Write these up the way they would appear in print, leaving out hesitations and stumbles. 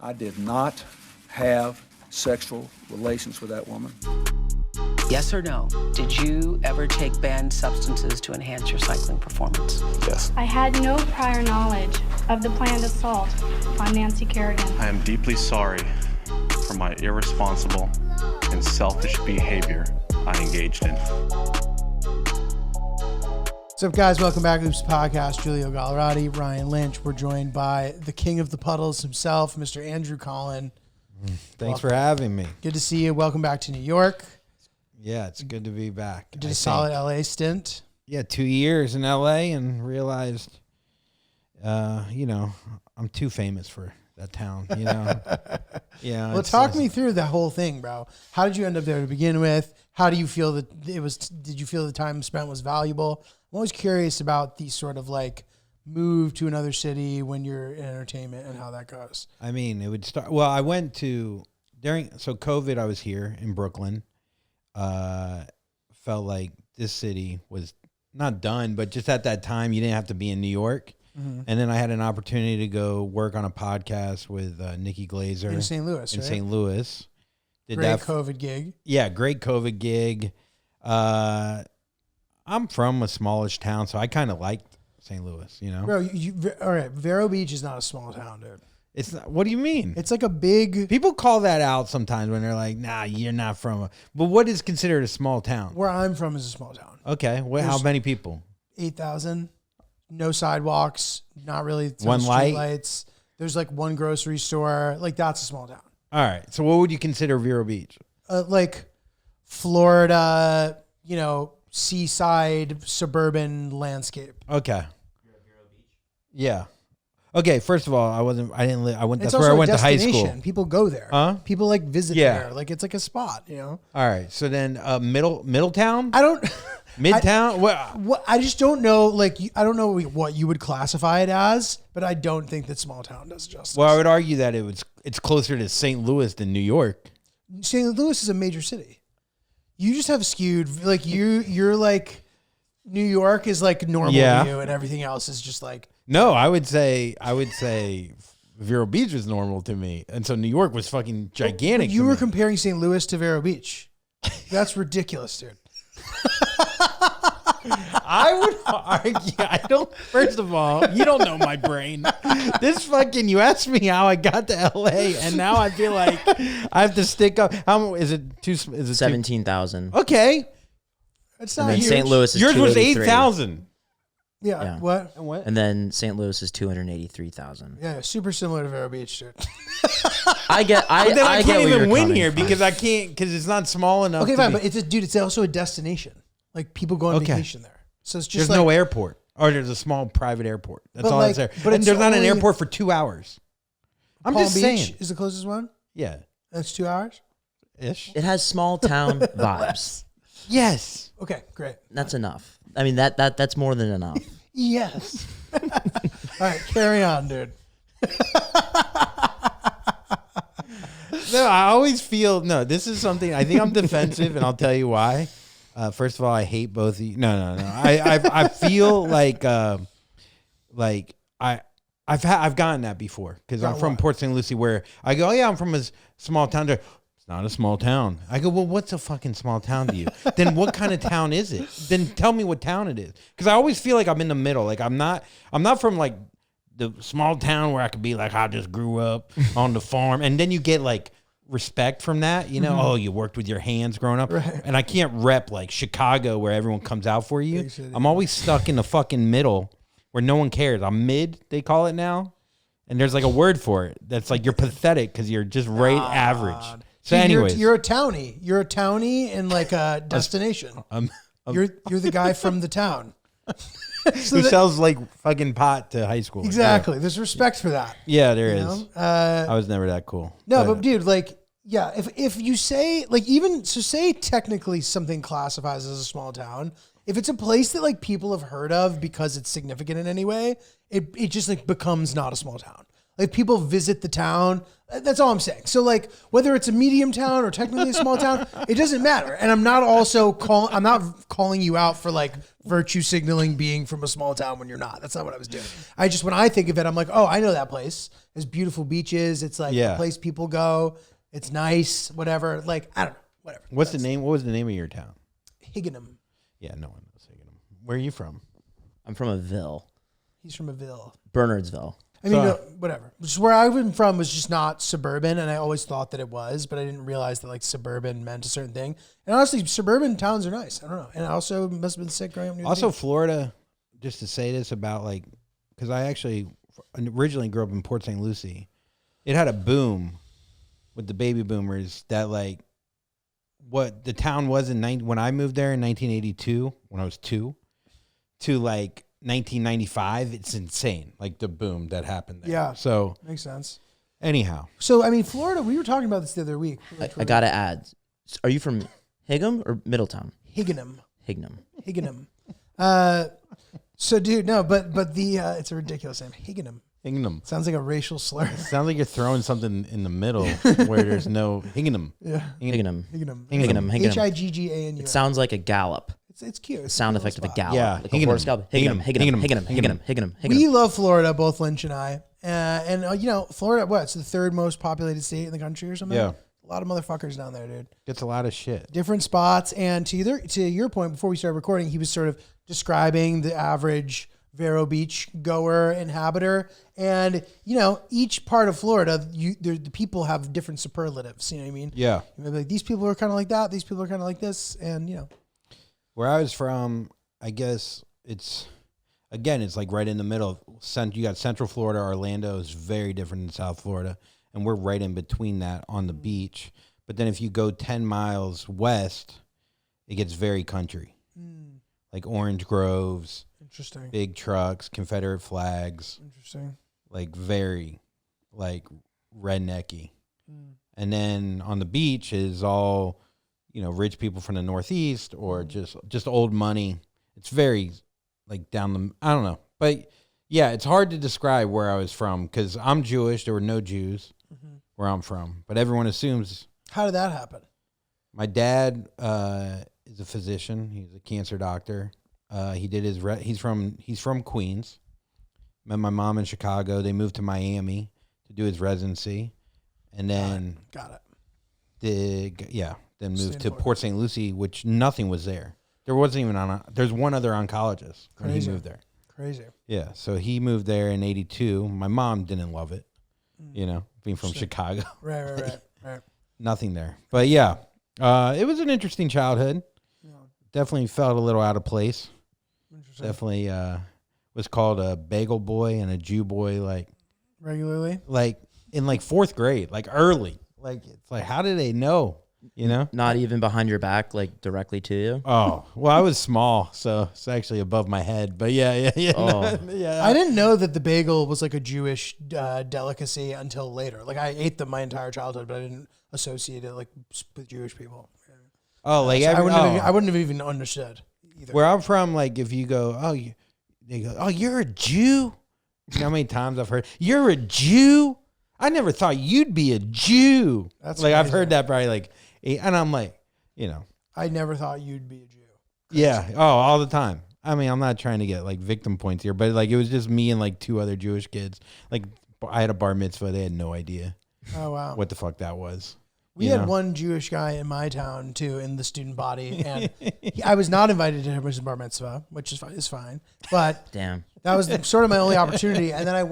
I did not have sexual relations with that woman. Yes or no? Did you ever take banned substances to enhance your cycling performance? Yes. I had no prior knowledge of the planned assault on Nancy Kerrigan. I am deeply sorry for my irresponsible and selfish behavior I engaged in. What's up, guys? Welcome back to this podcast. GIULIO Gallerati, Ryan Lynch. We're joined by the king of the puddles himself, Mr. Andrew Collin. Thanks for having me. Good to see you. Welcome back to New York. Yeah, it's good to be back. Did a solid LA stint. Yeah, 2 years in LA and realized, I'm too famous for that town, Yeah. Well, talk me through the whole thing, bro. How did you end up there to begin with? How do you feel that it was? Did you feel the time spent was valuable? I'm always curious about these sort of like move to another city when you're in entertainment and how that goes. I mean, it would start. Well, I went to COVID. I was here in Brooklyn. Felt like this city was not done, but just at that time, you didn't have to be in New York. Mm-hmm. And then I had an opportunity to go work on a podcast with Nikki Glazer in St. Louis. In St. Louis, did great COVID gig. Yeah, great COVID gig. I'm from a smallish town, so I kind of liked St. Louis. Bro, all right. Vero Beach is not a small town, dude. It's not, what do you mean? It's like a big... People call that out sometimes when they're like, nah, you're not from a... But what is considered a small town? Where I'm from is a small town. Okay. How many people? 8,000. No sidewalks. Not really... One light? Lights. There's like one grocery store. Like, that's a small town. All right. So what would you consider Vero Beach? Like Florida, seaside, suburban landscape. Okay. Yeah. Okay, first of all, that's also where I went to high school. People go there. Huh? People like visit there. Like it's like a spot, All right. So then Middletown? I don't Midtown? What I just don't know, I don't know what you would classify it as, but I don't think that small town does justice. Well, I would argue that it's closer to St. Louis than New York. St. Louis is a major city. You just have skewed you're like New York is like normal to you and everything else is just like. No, I would say Vero Beach was normal to me, and so New York was fucking gigantic. You were comparing St. Louis to Vero Beach. That's ridiculous, dude. I would argue. First of all, you don't know my brain. You asked me how I got to LA, and now I feel like I have to stick up. How is it? Is it 17,000? Okay, it's not. And then huge. St. Louis is yours was 283. 8,000. Yeah. What? And then St. Louis is 283,000. Yeah, super similar to Vero Beach, dude. I get can't where even you're win coming here from. because it's not small enough. Okay, fine, but it's also a destination. Like people go on vacation there, so it's just there's no airport, or there's a small private airport. That's all that's there. But and there's not an airport for 2 hours. I'm Palm just Beach saying. is the closest one. Yeah, that's 2 hours ish. It has small town vibes. Yes. Okay, great. That's enough. I mean that's more than enough. Yes. All right, carry on, dude. No, I always feel this is something I think I'm defensive, and I'll tell you why. First of all, I hate both of you. No. I feel like I've gotten that before because I'm from Port St. Lucie, where I go, I'm from a small town. It's not a small town. I go, well, what's a fucking small town to you? Then what kind of town is it? Then tell me what town it is, because I always feel like I'm in the middle. Like I'm not from like the small town where I could be like, I just grew up on the farm, and then you get like respect from that, oh, you worked with your hands growing up, right. And I can't rep like Chicago where everyone comes out for you. I'm always stuck in the fucking middle where no one cares. I'm mid, they call it now, and there's like a word for it that's like you're pathetic because you're just right average. So anyways, you're a townie. You're a townie in like a destination. You're the guy from the town. Who sells like fucking pot to high school. Exactly. Yeah. There's respect for that. Yeah, there is. I was never that cool. No, but dude, if you say say technically something classifies as a small town, if it's a place that like people have heard of because it's significant in any way, it just like becomes not a small town. Like people visit the town. That's all I'm saying. So like whether it's a medium town or technically a small town, it doesn't matter. And I'm not calling you out for like virtue signaling being from a small town when you're not. That's not what I was doing. When I think of it, I'm like, oh, I know that place. There's beautiful beaches. It's like a place people go. It's nice, whatever. Like, I don't know, whatever. What's the name? What was the name of your town? Higginham. Yeah, no one knows Higginham. Where are you from? I'm from a ville. He's from a ville. Bernardsville. I mean, no, whatever. Just where I've from was just not suburban, and I always thought that it was, but I didn't realize that like suburban meant a certain thing. And honestly, suburban towns are nice. I don't know. And I also must have been sick growing up near the Also, beach. Florida, just to say this about like, because I actually originally grew up in Port St. Lucie. It had a boom with the baby boomers that like what the town was when I moved there in 1982, when I was 2, to like 1995. It's insane, like the boom that happened there. Yeah. So Makes sense. anyhow, So, I mean, Florida, we were talking about this the other week. I gotta add. Are you from Higham or Middletown? Higginham. Higginham. So, dude, no, but the it's a ridiculous name. Higginham. Hingham. Sounds like a racial slur. Sounds like you're throwing something in the middle where there's no Hingham. Yeah. Higginham. Higginham. Higginham. Higganu. It sounds like a gallop. It's cute. It's a Sound cute effect of a little spot. gallop. Yeah, Like a horse gallop. Higginham. We love Florida, both Lynch and I. And you know, Florida, it's the third most populated state in the country or something? Yeah. A lot of motherfuckers down there, dude. Gets a lot of shit. Different spots. And to your point, before we started recording, he was sort of describing the average Vero Beach goer, inhabitor. And, you know, each part of Florida, the people have different superlatives. You know what I mean? Yeah. You may be like, these people are kind of like that. These people are kind of like this. And, you know. Where I was from, I guess it's like right in the middle. You got Central Florida. Orlando is very different than South Florida. And we're right in between that on the beach. But then if you go 10 miles west, it gets very country. Like orange groves. Interesting. Big trucks, Confederate flags. Interesting. Like very, like rednecky. And then on the beach is all, you know, rich people from the Northeast or just old money. It's very like I don't know. But yeah, it's hard to describe where I was from because I'm Jewish. There were no Jews where I'm from, but everyone assumes. How did that happen? My dad is a physician. He's a cancer doctor. He did he's from Queens. Met my mom in Chicago. They moved to Miami to do his residency, and then Got it. then moved to Port St. Lucie, which nothing was there. There wasn't even there's one other oncologist when he moved there. Crazy. Yeah, so he moved there in '82. My mom didn't love it, you know, being from Chicago. Right. Nothing there, but yeah, it was an interesting childhood. Definitely felt a little out of place. Definitely was called a bagel boy and a Jew boy like Regularly? like in like 4th grade, like early. Like it's like how did they know? You know? Not even behind your back, like directly to you. Oh, well, I was small, so it's actually above my head. But yeah. Oh. Yeah. I didn't know that the bagel was like a Jewish delicacy until later. Like I ate them my entire childhood, but I didn't associate it like with Jewish people. Oh, like So every, I wouldn't have even understood either. where I'm from, like if you go, they go, oh, you're a Jew. You know how many times I've heard, you're a Jew? I never thought you'd be a Jew. That's like I've crazy. heard that probably like, and I'm like, you know, I never thought you'd be a Jew. yeah, all the time. I mean, I'm not trying to get like victim points here, but like it was just me and like 2 other Jewish kids. Like I had a bar mitzvah, they had no idea Oh wow. what the fuck that was. We you had know? one Jewish guy in my town too, in the student body, and I was not invited to his bar mitzvah, which is fine. But Damn. that was sort of my only opportunity. And then I've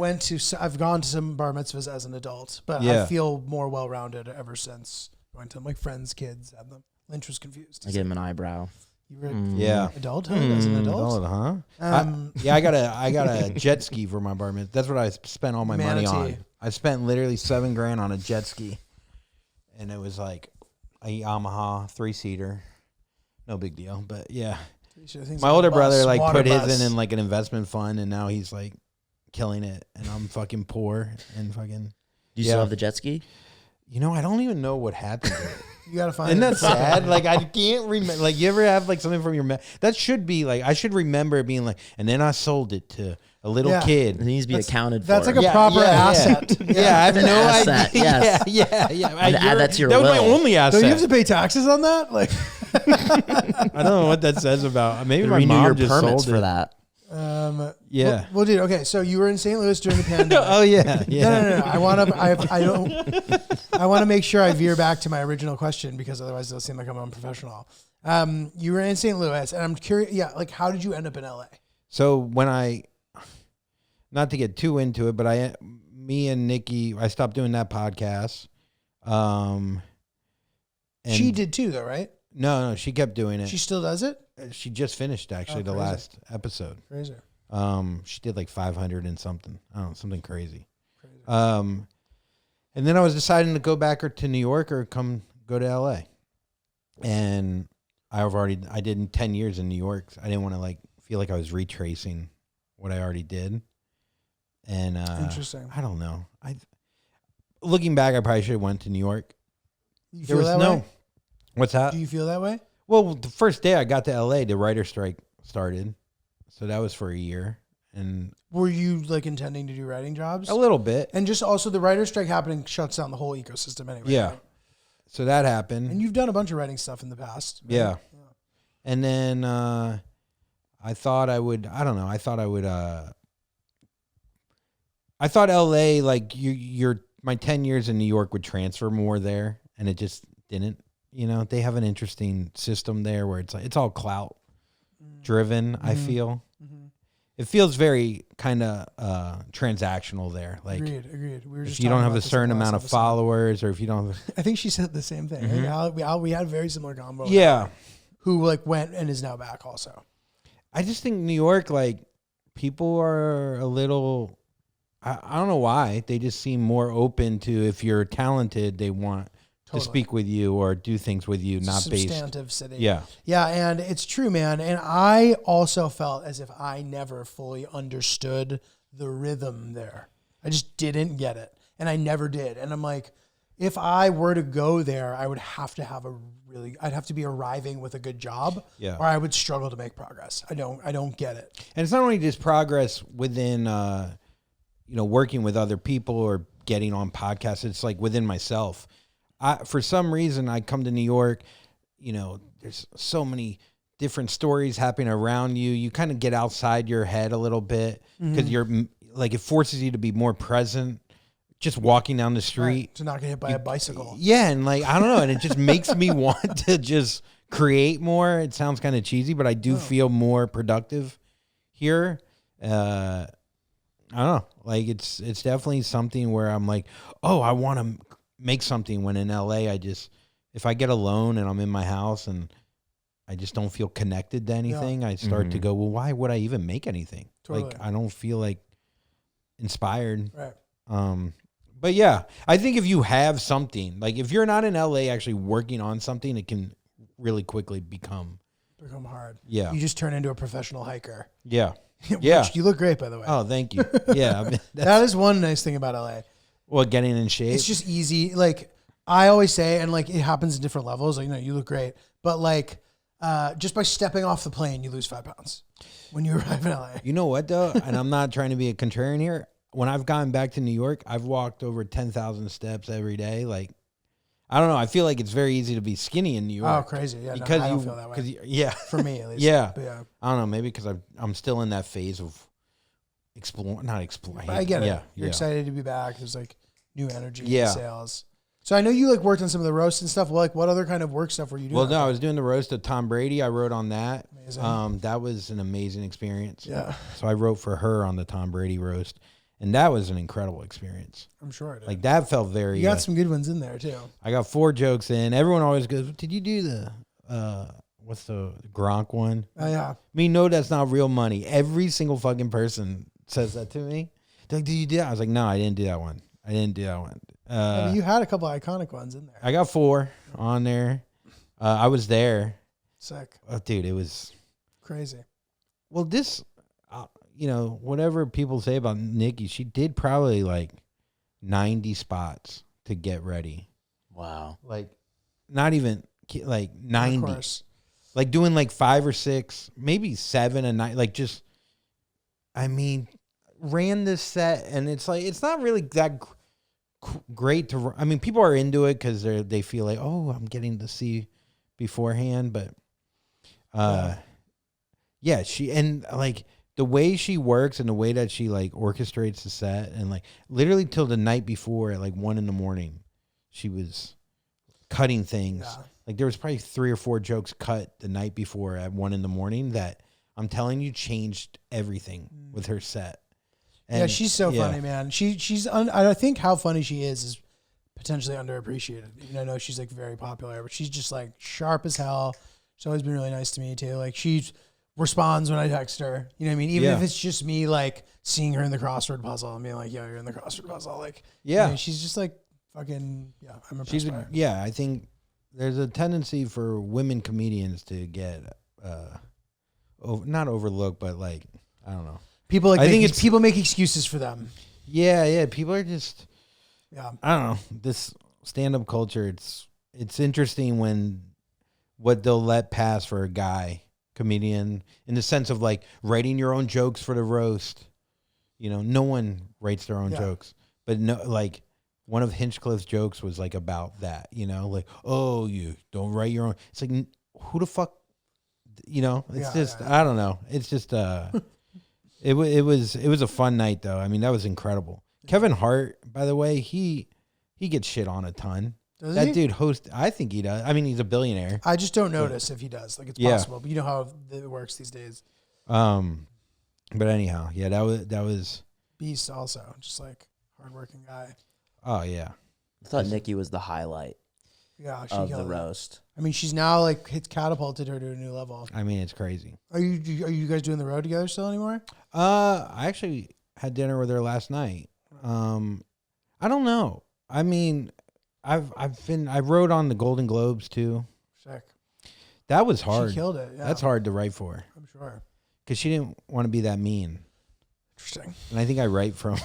gone to some bar mitzvahs as an adult, but Yeah. I feel more well-rounded ever since going to them. Like friends' kids had them. Lynch was confused. I gave him an eyebrow. You were Yeah. adulthood as an adult? Huh? Um, I got a jet ski for my bar mitzvah. That's what I spent all my money Manatee. on. I spent literally $7,000 on a jet ski, and it was like a Yamaha 3-seater. No big deal, but yeah. My older brother like put his in like an investment fund, and now he's like killing it, and I'm fucking poor and fucking. Do you still have the jet ski? You know, I don't even know what happened to it. You gotta find Isn't it. that sad? Like I can't remember. Like you ever have like something from your that should be like I should remember it being like, and then I sold it to a little Yeah. kid. It needs to be accounted for. That's like a proper asset. Yeah, I have no asset, idea. yes. Yeah. Add that to your that was my will. only asset. Do you have to pay taxes on that? Like, I don't know what that says about. Maybe my Renew mom your just permits sold for it. that. Yeah. well, dude. Okay, so you were in St. Louis during the pandemic. Oh yeah. Yeah. No. I want to. I want to make sure I veer back to my original question because otherwise it'll seem like I'm unprofessional. You were in St. Louis, and I'm curious. Yeah, like how did you end up in LA? So when not to get too into it, but me and Nikki, I stopped doing that podcast. And She did too, though, right? No, she kept doing it. She still does it. She just finished actually the crazy. last episode. Crazy. She did like 500 and something. I don't know, something crazy. And then I was deciding to go back to New York or go to LA. And I did 10 years in New York. I didn't want to feel like I was retracing what I already did. And Interesting. I don't know. Looking back, I probably should have went to New York. You feel that way? What's that? Do you feel that way? Well, the first day I got to LA, the writer strike started. So that was for a year. And Were you intending to do writing jobs? a little bit. And just also the writer's strike happening shuts down the whole ecosystem anyway. Yeah. Right? So that happened. And you've done a bunch of writing stuff in the past. Right? Yeah. And then I thought I would I thought LA, my 10 years in New York would transfer more there, and it just didn't. They have an interesting system there where it's all clout driven, I feel. It feels very kind of transactional there. Agreed. We were if just you don't talking have about a this in certain the last amount of episode. followers, or if you don't have, I think she said the same thing. We had a very similar combo. yeah. Who went and is now back also. I just think New York, people are a little, I don't know why. They just seem more open to, if you're talented, they want to speak with you or do things with you, It's not a based. substantive city. Yeah. Yeah, and it's true, man. And I also felt as if I never fully understood the rhythm there. I just didn't get it. And I never did. And I'm like, if I were to go there, I would have to have I'd have to be arriving with a good job. Yeah. Or I would struggle to make progress. I don't get it. And it's not only just progress within, working with other people or getting on podcasts. It's within myself. For some reason, I come to New York, there's so many different stories happening around you. You kind of get outside your head a little bit because you're it forces you to be more present. Just walking down the street. Right, to not get hit by a bicycle. Yeah. And I don't know. And it just makes me want to just create more. It sounds kind of cheesy, but I do feel more productive here. I don't know. It's definitely something where I'm I want to make something, when in LA, if I get alone and I'm in my house and I just don't feel connected to anything, I start to go, well, why would I even make anything? Totally. I don't feel inspired. Right. But yeah, I think if you have something, if you're not in LA actually working on something, it can really quickly become hard. Yeah. You just turn into a professional hiker. Yeah. Which Yeah. you look great, by the way. Oh, thank you. Yeah. That is one nice thing about LA. Well, getting in shape. It's just easy. I always say, and it happens in different levels. You look great, but just by stepping off the plane, you lose 5 pounds when you arrive in LA. You know what though? And I'm not trying to be a contrarian here. When I've gotten back to New York, I've walked over 10,000 steps every day. I don't know. I feel like it's very easy to be skinny in New York. Oh, crazy. Yeah, because I don't feel that way. Yeah. For me, at least. Yeah. But yeah. I don't know. Maybe because I'm still in that phase of not exploring. I get it. Yeah. You're excited to be back. There's new energy Yeah. in sales. So I know you worked on some of the roasts and stuff. Well, what other kind of work stuff were you doing? Well, no, I was doing the roast of Tom Brady. I wrote on that. Amazing. That was an amazing experience. Yeah. So I wrote for her on the Tom Brady roast, and that was an incredible experience. I'm sure it is. That felt very. You got some good ones in there too. I got 4 jokes in. Everyone always goes, "Did you do the what's the Gronk one?" Oh yeah. No, that's not real money. Every single fucking person says that to me. They're like, "Did you do that?" I was like, "No, I didn't do that one. I didn't do that one." You had a couple iconic ones in there. I got 4 on there. I was there. Sick. Oh, dude, it was Crazy. well. This, whatever people say about Nikki, she did probably 90 spots to get ready. Wow. Not even 90. Of course. Doing 5 or 6, maybe 7 a night. I mean, ran this set, and it's like it's not really that great to. I mean, people are into it because they feel like, oh, I'm getting to see beforehand, but yeah, she and like the way she works and the way that she like orchestrates the set, and like literally till the night before at like 1 a.m, she was cutting things. Yeah. Like there was probably 3 or 4 jokes cut the night before at 1 a.m. that I'm telling you changed everything with her set. And yeah, she's so funny, man. I think how funny she is potentially underappreciated. Even though I know she's like very popular, but she's just like sharp as hell. She's always been really nice to me too. Like she responds when I text her. You know what I mean? Even if it's just me like seeing her in the crossword puzzle and being like, "Yo, you're in the crossword puzzle." Like, yeah, you know, she's just like fucking. Yeah, I'm impressed by her. Yeah, I think there's a tendency for women comedians to get not overlooked, but like I don't know. People like I think people make excuses for them. Yeah. People are just Yeah. I don't know. This stand-up culture, it's interesting when what they'll let pass for a guy comedian in the sense of like writing your own jokes for the roast. You know, no one writes their own jokes, but no, like one of Hinchcliffe's jokes was like about that. You know, like, oh, you don't write your own. It's like, who the fuck? You know, it's I don't know. It's just It was a fun night though. I mean, that was incredible. Kevin Hart, by the way, he gets shit on a ton. Does that he? dude hosts. I think he does. I mean, he's a billionaire. I just don't notice if he does. Like it's possible, but you know how it works these days. But anyhow, yeah, that was Beast also, just like hardworking guy. Oh yeah. I thought Nikki was the highlight Yeah, she of the killed it. roast. I mean, she's now like it's catapulted her to a new level. I mean, it's crazy. Are you guys doing the road together still anymore? I actually had dinner with her last night. I don't know. I mean, I wrote on the Golden Globes too. Sick. That was hard. She killed it. Yeah. That's hard to write for. I'm sure. Because she didn't want to be that mean. Interesting. And I think I write from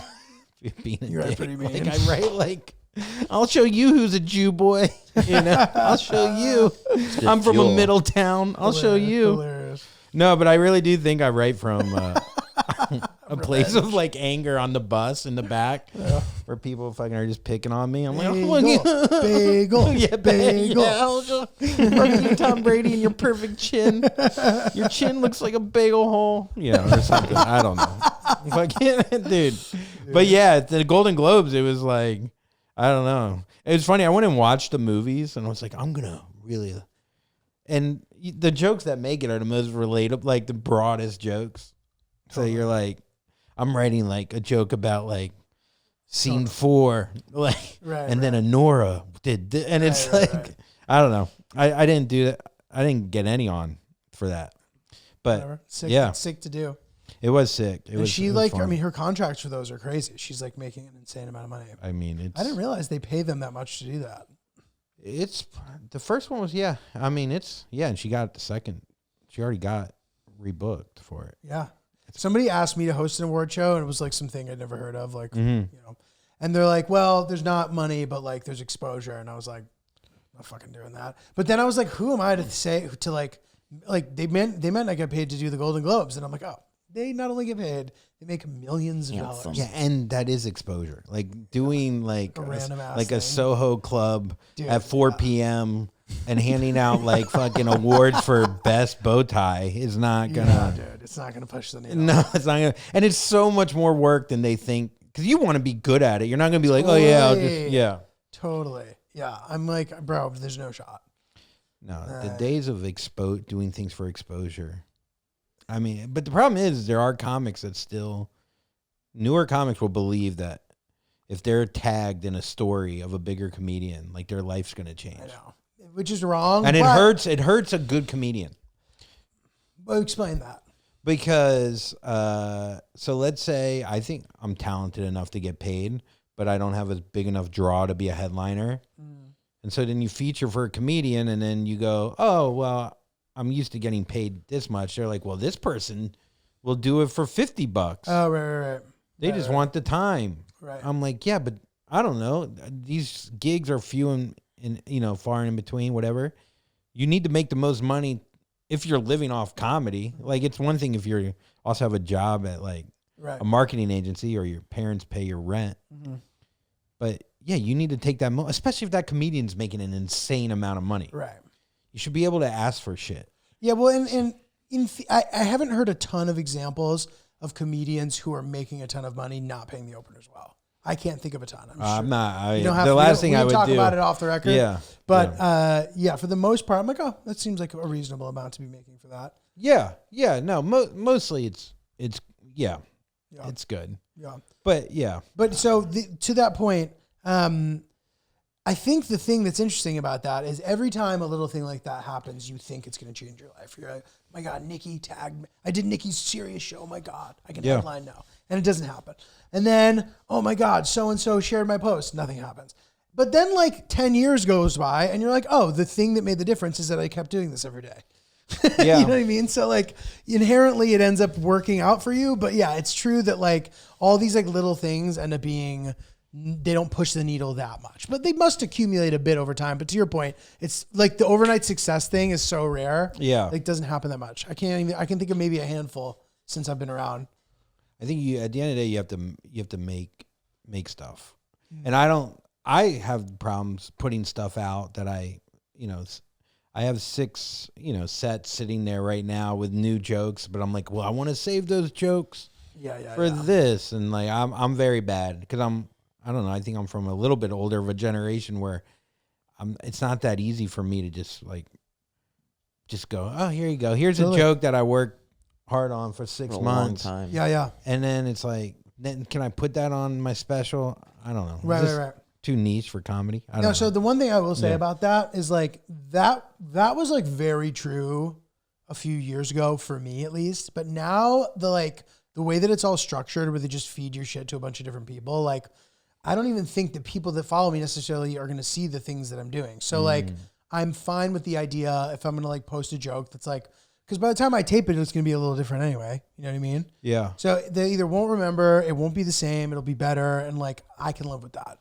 being a You write dick. pretty mean. Like I write like, I'll show you who's a Jew boy. You know, I'll show you. I'm from a middle town. I'll show you. Hilarious. No, but I really do think I write from a place of like anger on the bus in the back, where people fucking are just picking on me. I'm like, oh, Bagel. yeah, Bagel. yeah, I'll just fuck you, Tom Brady, and your perfect chin. Your chin looks like a bagel hole, you know, or something. I don't know, fucking dude. But yeah, the Golden Globes, it was like, I don't know. It was funny. I went and watched the movies, and I was like, I'm gonna really. And the jokes that make it are the most relatable, like the broadest jokes. So you're like, I'm writing like a joke about like scene 4, like, and then Honora did, and it's like, I don't know. I didn't do that. I didn't get any on for that, but sick, yeah, it's sick to do. it was sick. It was. She it was like, fun. I mean, her contracts for those are crazy. She's like making an insane amount of money. I mean, I didn't realize they pay them that much to do that. It's the first one was I mean, and she got the second. She already got rebooked for it. Yeah. Somebody asked me to host an award show, and it was like something I'd never heard of, like, Mm-hmm. you know, and they're like, well, there's not money, but like there's exposure. And I was like, I'm not fucking doing that. But then I was like, who am I to say to like they meant I get paid to do the Golden Globes. And I'm like, oh, they not only get paid, they make millions of dollars. Yeah, and that is exposure. Like doing like A random ass like a thing. Soho club Dude, at 4 p.m. and handing out like fucking awards for best bow tie is not Yeah, gonna. dude, it's not gonna push the needle. No, it's not gonna. And it's so much more work than they think. Because you want to be good at it. You're not gonna be like, oh yeah, I'll just Totally. Yeah. I'm like, bro, there's no shot. No, the days of doing things for exposure. I mean, but the problem is there are comics that still, newer comics will believe that if they're tagged in a story of a bigger comedian, like their life's gonna change. I know. Which is wrong. And it but- hurts a good comedian. Well, explain that. Because, so let's say I think I'm talented enough to get paid, but I don't have a big enough draw to be a headliner. And so then you feature for a comedian and then you go, oh, well, I'm used to getting paid this much. They're like, well, this person will do it for $50. Oh, right. They just want the time. Right. I'm like, yeah, but I don't know. These gigs are few and far and in between, whatever. You need to make the most money if you're living off comedy. Like, it's one thing if you also have a job at like Right. a marketing agency or your parents pay your rent. Mm-hmm. But yeah, you need to take that, especially if that comedian's making an insane amount of money. Right. You should be able to ask for shit. Yeah, well, I haven't heard a ton of examples of comedians who are making a ton of money not paying the openers well. I can't think of a ton. I'm sure. I'm not. You don't have The to, last thing we I don't would talk do. about it off the record. Yeah. But yeah, for the most part, I'm like, oh, that seems like a reasonable amount to be making for that. Yeah. No. Mostly it's yeah, it's good. Yeah. But yeah. But so to that point, I think the thing that's interesting about that is every time a little thing like that happens, you think it's going to change your life. You're like, oh my God, Nikki tagged me. I did Nikki's serious show. Oh my God, I can headline now. And it doesn't happen. And then, oh my God, so-and-so shared my post. Nothing happens. But then like 10 years goes by and you're like, oh, the thing that made the difference is that I kept doing this every day. Yeah. You know what I mean? So like inherently it ends up working out for you. But yeah, it's true that like all these like little things end up being, they don't push the needle that much, but they must accumulate a bit over time. But to your point, it's like the overnight success thing is so rare. Yeah. Like doesn't happen that much. I can think of maybe a handful since I've been around. I think at the end of the day, you have to make stuff. And I have problems putting stuff out that I have 6, sets sitting there right now with new jokes, but I'm like, well, I want to save those jokes for this. And like, I'm very bad because I don't know. I think I'm from a little bit older of a generation where it's not that easy for me to just go, oh, here you go. Here's a joke that I worked hard on for 6 months. Long time. Yeah. And then it's like, then can I put that on my special? I don't know. Right. Too niche for comedy? I don't know. So the one thing I will say about that is like that was like very true a few years ago for me at least. But now the way that it's all structured where they just feed your shit to a bunch of different people, like I don't even think the people that follow me necessarily are going to see the things that I'm doing. So like I'm fine with the idea if I'm going to like post a joke that's like, because by the time I tape it, it's going to be a little different anyway. You know what I mean? Yeah. So they either won't remember, it won't be the same, it'll be better, and like I can live with that.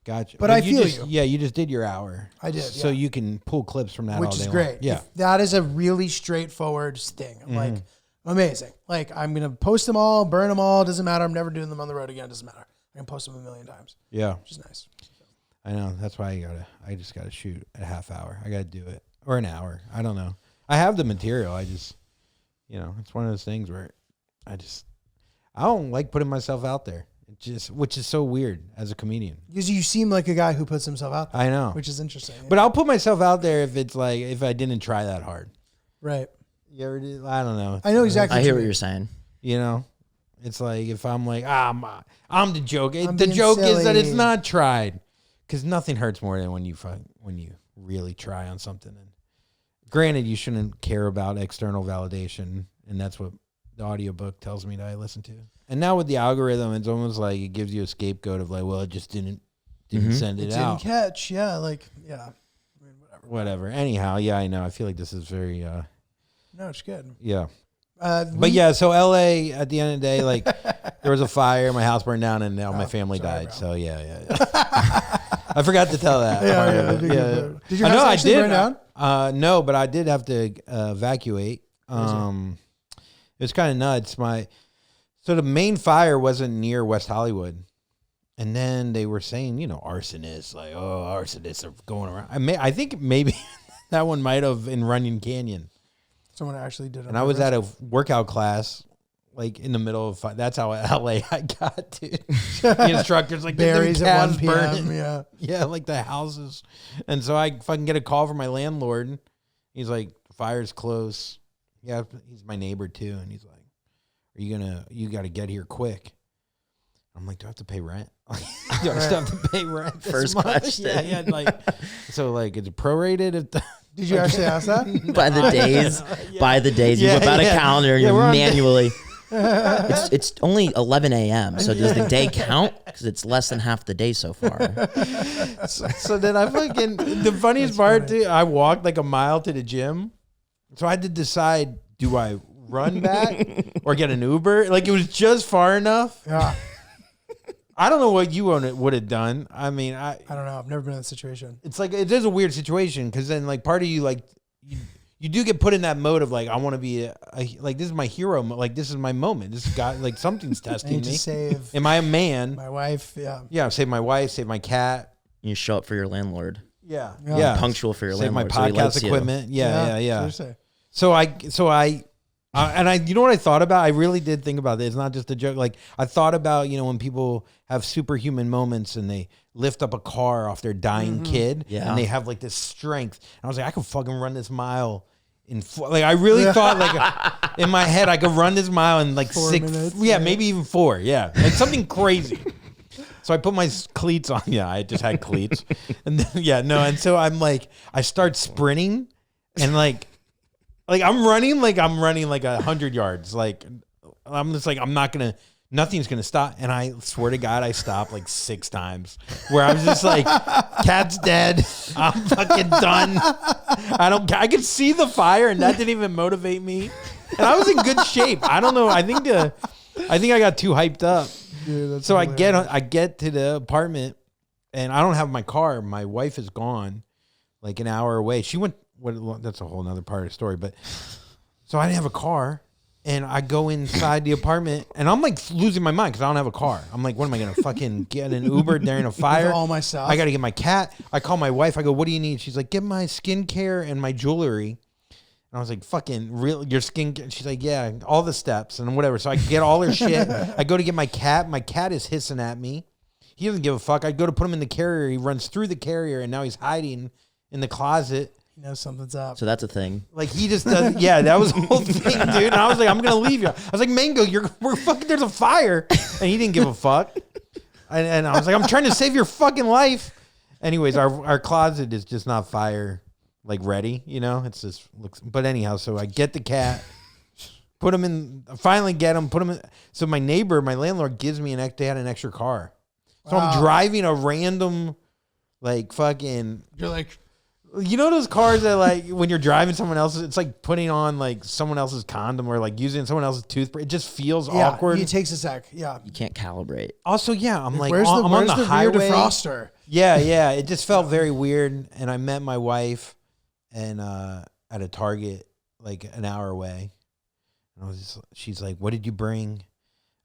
Gotcha. But I feel you. Yeah, you just did your hour. I did. So you can pull clips from that all Which day is long. great. Yeah. If that is a really straightforward thing. I'm like, amazing. Like I'm going to post them all, burn them all. Doesn't matter. I'm never doing them on the road again. Doesn't matter. I can post them a million times. Yeah. Which is nice. I know. That's why I just got to shoot a half hour. I got to do it. Or an hour. I don't know. I have the material. I just, it's one of those things where I don't like putting myself out there. Which is so weird as a comedian. Because you seem like a guy who puts himself out there. I know. Which is interesting. But I'll put myself out there if it's like, if I didn't try that hard. Right. You ever did? I don't know. I know exactly. I hear what you're saying. It's like if I'm like, I'm the joke. I'm The being joke is that silly. it's not tried. Because nothing hurts more than when you really try on something. And granted, you shouldn't care about external validation. And that's what the audiobook tells me that I listen to. And now with the algorithm, it's almost like it gives you a scapegoat of like, well, it just didn't send it out. Didn't catch. Yeah. Like, yeah. I mean, Whatever. Anyhow, yeah, I know. I feel like this is very, No, it's good. yeah. But yeah, so LA at the end of the day, like there was a fire, my house burned down, and now my family sorry, died. bro. So yeah. I forgot to tell that. part of it. Yeah. Did your I house know I actually did. burn down? No, but I did have to evacuate. It was kind of nuts. So the main fire wasn't near West Hollywood. And then they were saying, arsonists, like, arsonists are going around. I think maybe that one might have in Runyon Canyon. Someone actually did it. And I was at a workout class, like in the middle of fire. That's how LA I got to. The instructor's like, berries at 1 p.m. burning. Yeah. Yeah, like the houses. And so I fucking get a call from my landlord. He's like, fire's close. Yeah, he's my neighbor too. And he's like, you got to get here quick. I'm like, do I have to pay rent? Do I still have to pay rent this First month? question. Yeah, like, so like, it's prorated. Did you actually ask that? By the days, you Yeah, whip out a yeah. calendar and Yeah, you we're on manually. It's only 11 a.m. So does the day count? Because it's less than half the day so far. So then I fucking, the funniest part too, I walked like a mile to the gym. So I had to decide, do I run back or get an Uber? Like it was just far enough. Yeah. I don't know what you would have done. I mean, I don't know. I've never been in that situation. it's like, it is a weird situation because then like part of you, like, you you do get put in that mode of like, I want to be like, this is my hero. Like, this is my moment. This guy, like, something's I testing need me. to save Am I a man? my wife. Yeah. Yeah, save my wife, save my cat. You show up for your landlord. Yeah, Yeah. yeah. Punctual for your Save my landlord. So he podcast likes you. equipment. Yeah. Seriously. So I, you know what I thought about? I really did think about it. It's not just a joke. Like, I thought about, you know, when people have superhuman moments and they lift up a car off their dying kid, Yeah. and they have like this strength. And I was like, I could fucking run this mile in like, I really thought like in my head I could run this mile in like 4 6 minutes, yeah, maybe even 4. Yeah, like something crazy. So I put my cleats on. Yeah, I just had cleats, and then, and so I'm like, I start sprinting, and like I'm running like 100 yards. Like I'm just like, nothing's gonna stop. And I swear to God, I stopped like 6 times. Where I was just like, cat's dead. I'm fucking done. I could see the fire, and that didn't even motivate me. And I was in good shape. I don't know. I think I got too hyped up. Dude, So I get to the apartment, and I don't have my car. My wife is gone, like an hour away. She went. That's a whole nother part of the story. But so I didn't have a car, and I go inside the apartment, and I'm like losing my mind because I don't have a car. I'm like, what am I gonna fucking get an Uber during a fire? all my stuff. I got to get my cat. I call my wife. I go, what do you need? She's like, get my skincare and my jewelry. And I was like, fucking real, your skin. She's like, yeah, all the steps and whatever. So I get all her shit. I go to get my cat. My cat is hissing at me. He doesn't give a fuck. I go to put him in the carrier. He runs through the carrier, and now he's hiding in the closet. You know something's up. So that's a thing. Like, he just does. Yeah, that was the whole thing, dude. And I was like, I'm going to leave you. I was like, Mango, we're fucking, there's a fire. And he didn't give a fuck. And I was like, I'm trying to save your fucking life. Anyways, our closet is just not fire. Like ready, you know, it's just looks. But anyhow, so I get the cat, put him in. Finally, get him, put him in. So my neighbor, my landlord, gives me they had an extra car. So I'm driving a random, like fucking. You're like, you know those cars that like when you're driving someone else's, it's like putting on like someone else's condom or like using someone else's toothbrush. It just feels awkward. It takes a sec. Yeah. You can't calibrate. Also, yeah, I'm like, Where's I'm on the rear highway. defroster? Yeah. It just felt very weird, and I met my wife. And at a Target like an hour away, and she's like, "What did you bring?"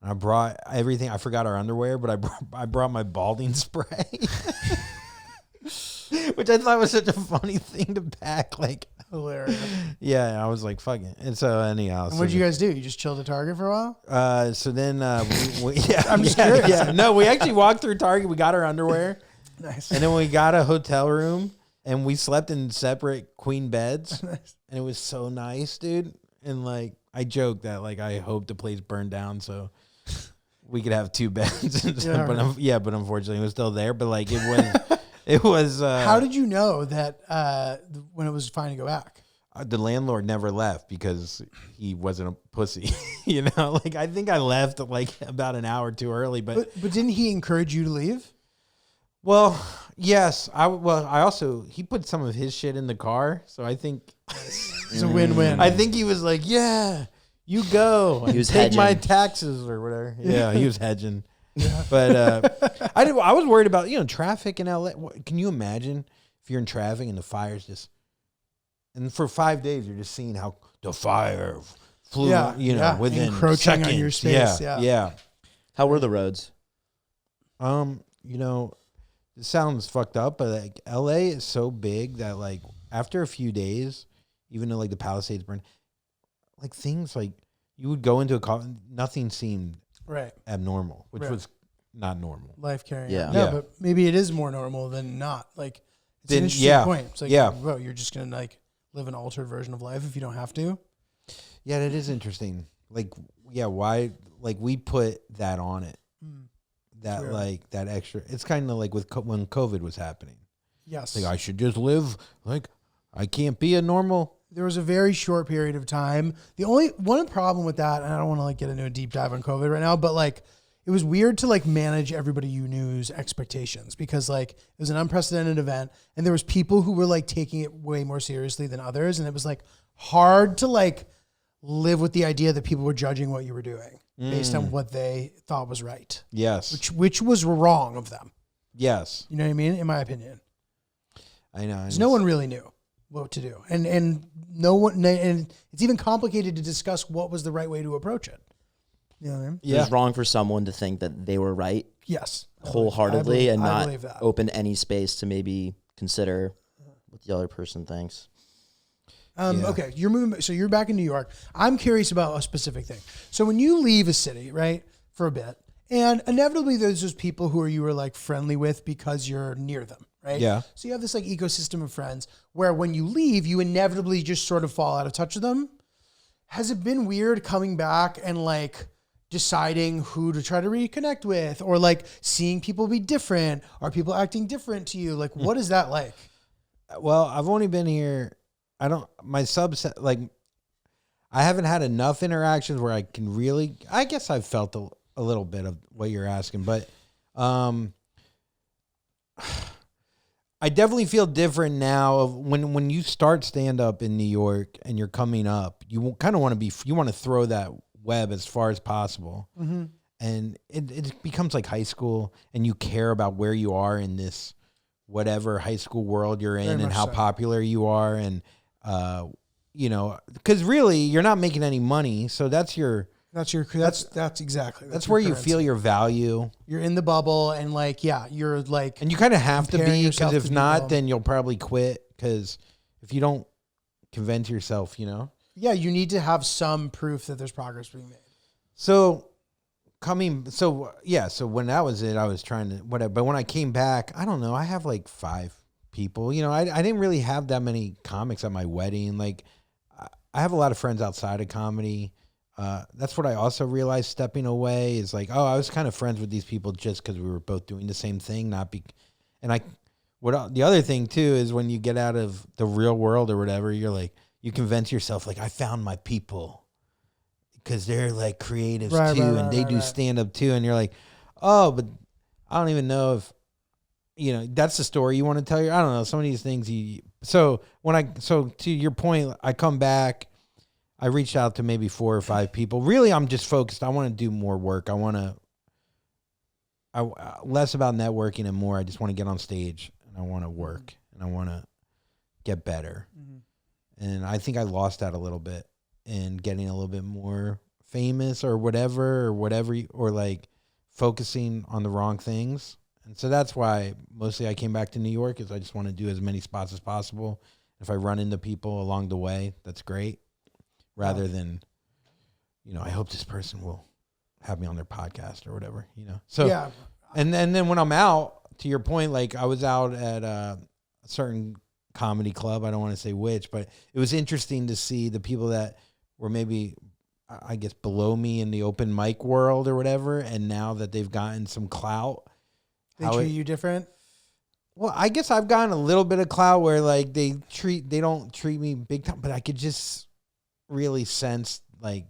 And I brought everything. I forgot our underwear, but I brought my balding spray, which I thought was such a funny thing to pack. Like, Hilarious. yeah, I was like, "Fuck it." And so anyhow, And what did you guys do? You just chilled at Target for a while? So then we I'm just curious. yeah. No, we actually walked through Target. We got our underwear, Nice. and then we got a hotel room. And we slept in separate queen beds, and it was so nice, dude. And like, I joked that like I hope the place burned down so we could have 2 beds. But unfortunately, it was still there. But like, it was. How did you know that when it was fine to go back? The landlord never left because he wasn't a pussy, you know. Like, I think I left like about an hour too early, but didn't he encourage you to leave? Well, yes. He put some of his shit in the car, so I think It's a win-win. I think he was like, "Yeah, you go. He was take my hedging. taxes or whatever." Yeah, he was hedging. But I was worried about traffic in LA. Can you imagine if you're in traffic and the fire's just, and for 5 days you're just seeing how the fire flew, within encroaching seconds. on your space. Yeah. How were the roads? It sounds fucked up, but like LA is so big that like after a few days, even though like the Palisades burned, like things like you would go into nothing seemed Right. abnormal, which was not normal. Life carrying. Yeah. On. No, Yeah. but maybe it is more normal than not. Like, it's Then, an interesting yeah. point. It's like, Yeah. bro, you're just going to like live an altered version of life if you don't have to. Yeah, that is interesting. Like, yeah, why? Like, we put that on it. That True. like that extra. It's kind of like with when COVID was happening. Yes. Like, I should just live. Like, I can't be a normal. There was a very short period of time. The only one problem with that, and I don't want to like get into a deep dive on COVID right now, but like it was weird to like manage everybody you knew's expectations because like it was an unprecedented event and there was people who were like taking it way more seriously than others. And it was like hard to like live with the idea that people were judging what you were doing based on what they thought was right. Yes. Which was wrong of them. Yes. You know what I mean? In my opinion. I know. Because no one really knew what to do. And no one, and it's even complicated to discuss what was the right way to approach it. You know what I mean? It was wrong for someone to think that they were right Yes. wholeheartedly and I not believe that. open any space to maybe consider what the other person thinks. Okay, you're moving. So you're back in New York. I'm curious about a specific thing. So when you leave a city, right, for a bit, and inevitably there's those people who you were like friendly with because you're near them, right? Yeah. So you have this like ecosystem of friends where when you leave, you inevitably just sort of fall out of touch with them. Has it been weird coming back and like deciding who to try to reconnect with, or like seeing people be different? Are people acting different to you? Like, what is that like? Well, I've only been here. My subset, like, I haven't had enough interactions where I can really, I guess I've felt a little bit of what you're asking, but I definitely feel different now of when you start stand up in New York and you're coming up, you kind of want to throw that web as far as possible. Mm-hmm. And it becomes like high school, and you care about where you are in this whatever high school world you're in and how popular you are. And, you know, because really you're not making any money. So that's exactly. That's where you feel your value. You're in the bubble, and like, yeah, you're like, and you kind of have to be, because if not, people. then you'll probably quit. Because if you don't convince yourself, you know, yeah, you need to have some proof that there's progress being made. So when that was it, I was trying to whatever. But when I came back, I don't know. I have like 5 people. You know, I didn't really have that many comics at my wedding. Like, I have a lot of friends outside of comedy. That's what I also realized stepping away is like, I was kind of friends with these people just because we were both doing the same thing, the other thing too is when you get out of the real world or whatever, you're like, you convince yourself like, I found my people because they're like creatives too, and they do stand up too, and you're like, oh, but I don't even know if, you know, that's the story you want to tell. I don't know, some of these things so to your point, I come back. I reached out to maybe 4 or 5 people. Really, I'm just focused. I want to do more work. Less about networking and more. I just want to get on stage, and I want to work, and I want to get better. Mm-hmm. And I think I lost that a little bit in getting a little bit more famous or whatever, or like focusing on the wrong things. And so that's why mostly I came back to New York, is I just want to do as many spots as possible. If I run into people along the way, that's great. Rather than, you know, I hope this person will have me on their podcast or whatever, you know? So, yeah. And then when I'm out, to your point, like I was out at a certain comedy club. I don't want to say which, but it was interesting to see the people that were maybe, I guess, below me in the open mic world or whatever. And now that they've gotten some clout. They treat you different? Well, I guess I've gotten a little bit of clout where like they don't treat me big time, but I could just really sense, like,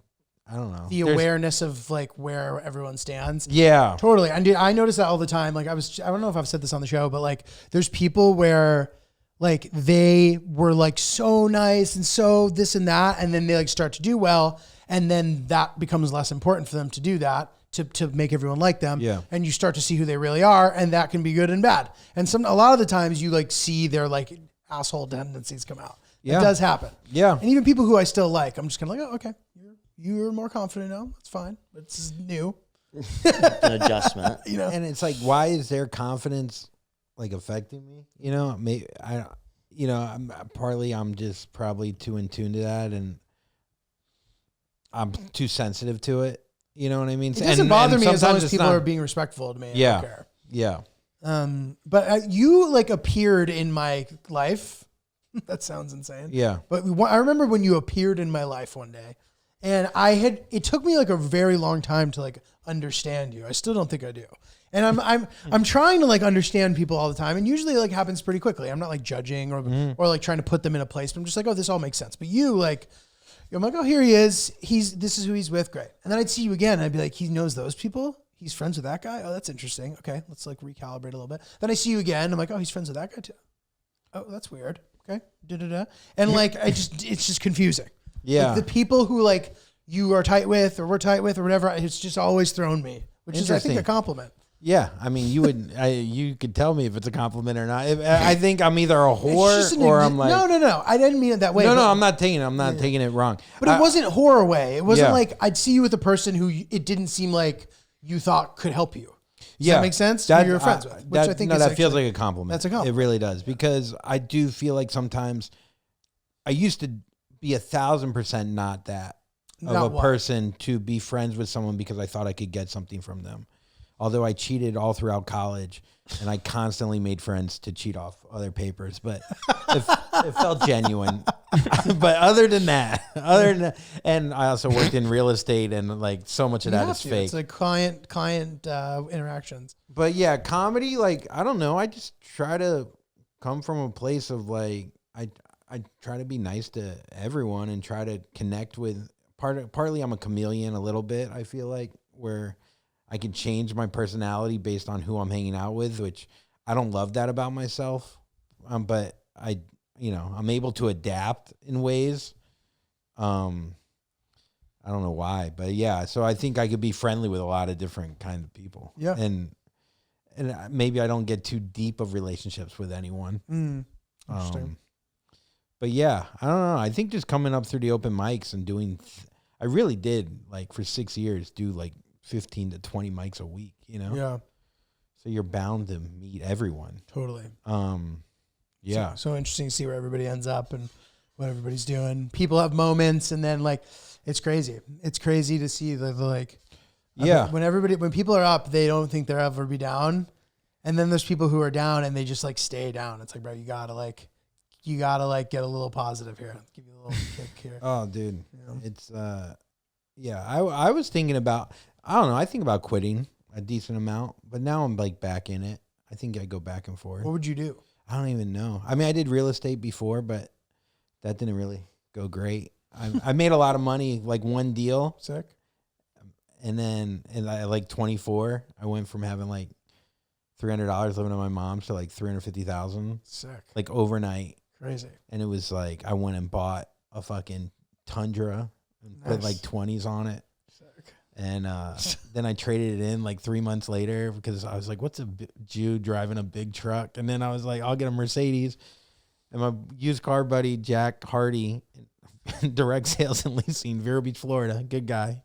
I don't know, the awareness of like where everyone stands. Yeah, totally. And I notice that all the time. Like I don't know if I've said this on the show, but like there's people where like they were like so nice and so this and that, and then they like start to do well, and then that becomes less important for them to do that to make everyone like them. Yeah. And you start to see who they really are, and that can be good and bad. And a lot of the times you like see their like asshole tendencies come out. Yeah. It does happen. Yeah. And even people who I still like, I'm just kind of like, oh, okay, you're more confident now. That's fine. It's new. An adjustment. You know? And it's like, why is their confidence like affecting me? You know, maybe I'm just probably too in tune to that, and I'm too sensitive to it. You know what I mean? It doesn't bother me as long as people are being respectful to me. Yeah. I don't care. Yeah. But you like appeared in my life. That sounds insane. Yeah. But I remember when you appeared in my life one day, and it took me like a very long time to like understand you. I still don't think I do. And I'm trying to like understand people all the time, and usually it like happens pretty quickly. I'm not like judging or like trying to put them in a place, but I'm just like, oh, this all makes sense. But you like, I'm like, oh, here he is. This is who he's with. Great. And then I'd see you again, and I'd be like, he knows those people. He's friends with that guy. Oh, that's interesting. Okay, let's like recalibrate a little bit. Then I see you again. I'm like, oh, he's friends with that guy too. Oh, that's weird. Okay. And like, it's just confusing. Yeah. Like the people who like you are tight with or we're tight with or whatever, it's just always thrown me, which is, I think, a compliment. Yeah, I mean, you could tell me if it's a compliment or not. I think I'm either a whore or I'm like no. I didn't mean it that way. no, but- I'm not taking it wrong. But it wasn't horror way. It wasn't Yeah. like I'd see you with a person who it didn't seem like you thought could help you. Does Yeah, that make sense? Who you were friends with, which I think is that feels actually- like a compliment. That's a compliment. It really does, because I do feel like sometimes I used to be 1,000% not that of Not a what? person to be friends with someone because I thought I could get something from them. Although I cheated all throughout college, and I constantly made friends to cheat off other papers, but it felt genuine. But other than that, and I also worked in real estate, and like so much of You that have is to. fake. It's like client interactions. But yeah, comedy, like, I don't know. I just try to come from a place of like, I try to be nice to everyone and try to connect with partly I'm a chameleon a little bit, I feel like, where I can change my personality based on who I'm hanging out with, which I don't love that about myself. But I'm able to adapt in ways. I don't know why, but yeah. So I think I could be friendly with a lot of different kind of people. Yeah. And maybe I don't get too deep of relationships with anyone. Interesting. But yeah, I don't know. I think just coming up through the open mics and doing, I really did, like, for 6 years, do like 15 to 20 mics a week, Yeah, So you're bound to meet everyone. totally. Yeah. So interesting to see where everybody ends up and what everybody's doing. People have moments, and then like it's crazy. It's crazy to see the like. Yeah. When people are up, they don't think they'll ever be down, and then there's people who are down and they just like stay down. It's like, bro, you gotta get a little positive here. Give you a little kick here. Oh, dude. It's, yeah, I was thinking about, I don't know, I think about quitting a decent amount, but now I'm like back in it. I think I go back and forth. What would you do? I don't even know. I mean, I did real estate before, but that didn't really go great. I made a lot of money, like one deal. Sick. And then at like 24, I went from having like $300 living at my mom's to like $350,000, Sick. like overnight. Crazy. And it was like, I went and bought a fucking Tundra and put like 20s on it. Sick. And then I traded it in like 3 months later because I was like, what's a Jew driving a big truck? And then I was like, I'll get a Mercedes. And my used car buddy, Jack Hardy, direct sales and leasing, Vero Beach, Florida. Good guy.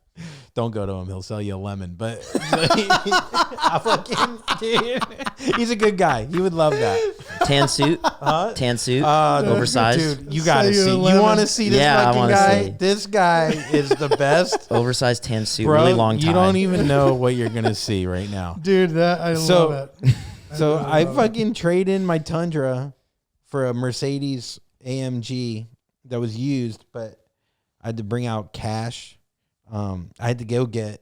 Don't go to him. He'll sell you a lemon. But I fucking, dude, he's a good guy. He would love that. Tan suit, oversized. Dude, you got to Sell you a see. You lemon. want to see this Yeah, I fucking wanna guy? see. This guy is the best. Oversized tan suit, Bro, really long tie. you don't even know what you're going to see right now. Dude, I love it. So I fucking trade in my Tundra for a Mercedes AMG that was used, but I had to bring out cash. I had to go there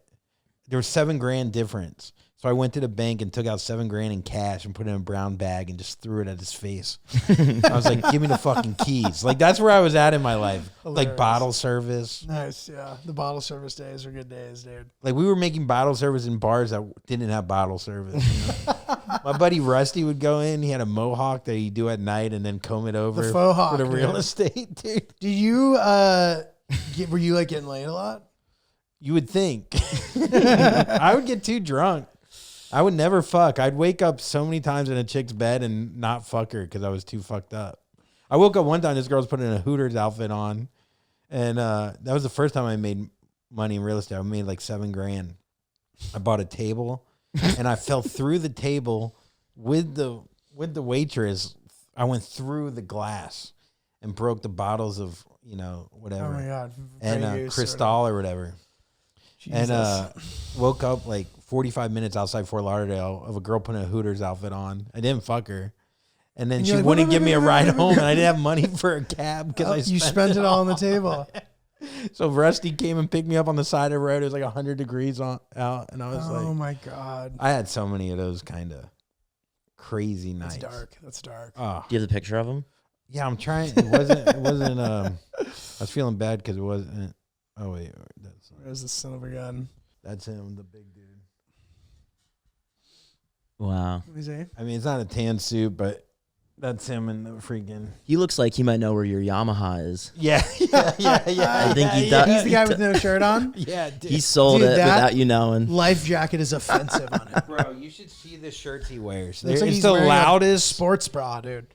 was $7,000 difference. So I went to the bank and took out $7,000 in cash and put it in a brown bag and just threw it at his face. I was like, give me the fucking keys. Like, that's where I was at in my life. Hilarious. Like bottle service. Nice, yeah. The bottle service days are good days, dude. Like, we were making bottle service in bars that didn't have bottle service. My buddy Rusty would go in. He had a mohawk that he'd do at night and then comb it over The faux hawk, for the real dude. estate, dude. Do you were you like getting laid a lot? You would think. I would get too drunk. I would never fuck. I'd wake up so many times in a chick's bed and not fuck her because I was too fucked up. I woke up one time, this girl's putting a Hooters outfit on. And that was the first time I made money in real estate. I made like $7,000. I bought a table and I fell through the table with the waitress. I went through the glass and broke the bottles of, whatever. Oh my god. And Grey Goose Cristal or whatever. Jesus. And woke up like 45 minutes outside Fort Lauderdale of a girl putting a Hooters outfit on. I didn't fuck her. And then And she you're like, wouldn't give me a ride home, and I didn't have money for a cab because you spent it all on the table. So Rusty came and picked me up on the side of the road. It was like 100 degrees out, and I was Oh like, my god. I had so many of those kind of crazy nights. That's dark. Oh, Do you have the picture of him? yeah, I'm trying. It wasn't. I was feeling bad because it wasn't. Oh wait, Where's the son of a gun? that's him, the big dude. Wow. What is he? I mean, it's not a tan suit, but That's him in the freaking. He looks like he might know where your Yamaha is. Yeah. I think he does. He's the guy with no shirt on. Yeah, dude. He sold Dude, it that- without you knowing. Life jacket is offensive on it. Bro, you should see the shirts he wears. Looks like It's he's the wearing a loudest. sports bra, dude.